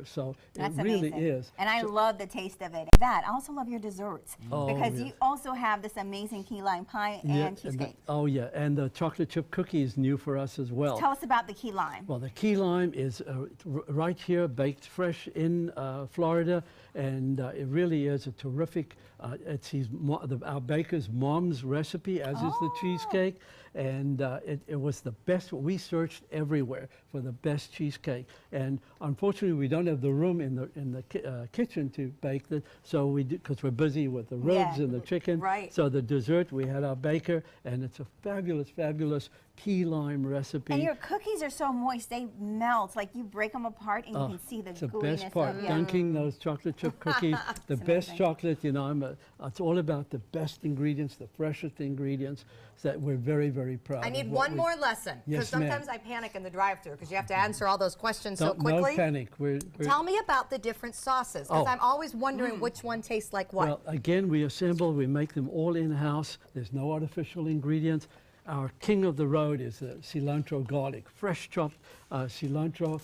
So That's it really amazing. is. And I So- love the taste of it. That, I also love your desserts, Oh, because yes. you also have this amazing key lime pie and cheesecake. And the chocolate chip cookie is new for us as well. Tell us about the key lime. Well, the key lime is right here, baked fresh in Florida, and it really is a terrific. It's our baker's mom's recipe, as is the cheesecake, and it was the best. We searched everywhere, for the best cheesecake. And unfortunately, we don't have the room in the kitchen to bake it, so we do, because we're busy with the ribs and the chicken. Right. So the dessert, we had our baker, and it's a fabulous, fabulous key lime recipe. And your cookies are so moist, they melt. Like you break them apart and you can see the it's the gooiness best part, of it. dunking those chocolate chip cookies. The best chocolate, you know, it's all about the best ingredients, the freshest ingredients, so that we're very, very proud. I need one more lesson, because sometimes I panic in the drive-thru because you have to answer all those questions so quickly. No panic. Tell me about the different sauces, because I'm always wondering which one tastes like what. Well, again, we assemble, we make them all in-house. There's no artificial ingredients. Our king of the road is the cilantro garlic, fresh chopped cilantro,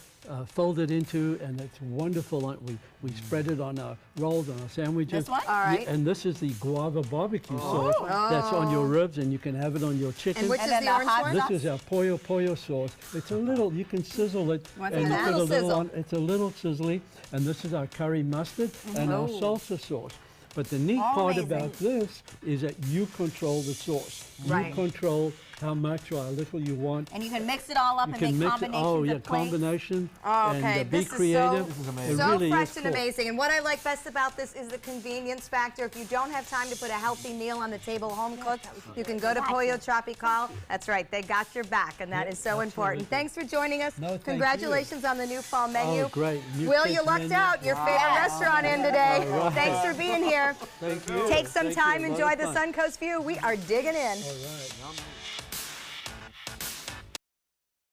folded into, and it's wonderful. We spread it on our rolls, on our sandwiches. This one? All right. And this is the guava barbecue sauce that's on your ribs, and you can have it on your chicken. And which is the orange one? This is our pollo sauce. It's a little, you can sizzle it. What's and that? put a Little little sizzle. on. It's a little sizzly. And this is our curry mustard and our salsa sauce. But the neat part about this is that you control the sauce. Right. You control how much or how little you want. And you can mix it all up and make combinations of plates. Combination. Oh, okay, and be this creative. is It so really fresh is and cool. amazing. And what I like best about this is the convenience factor. If you don't have time to put a healthy meal on the table, home cooked, you can go to Pollo Tropical. That's right, they got your back, and that is so important. Thanks for joining us. No, thank Congratulations on the new fall menu. Oh, great. Will, you lucked out. Your favorite restaurant in today. All right. Thanks for being here. Thank you. Take some Thank you. time, A lot enjoy of the fun. Suncoast view. We are digging in. All right.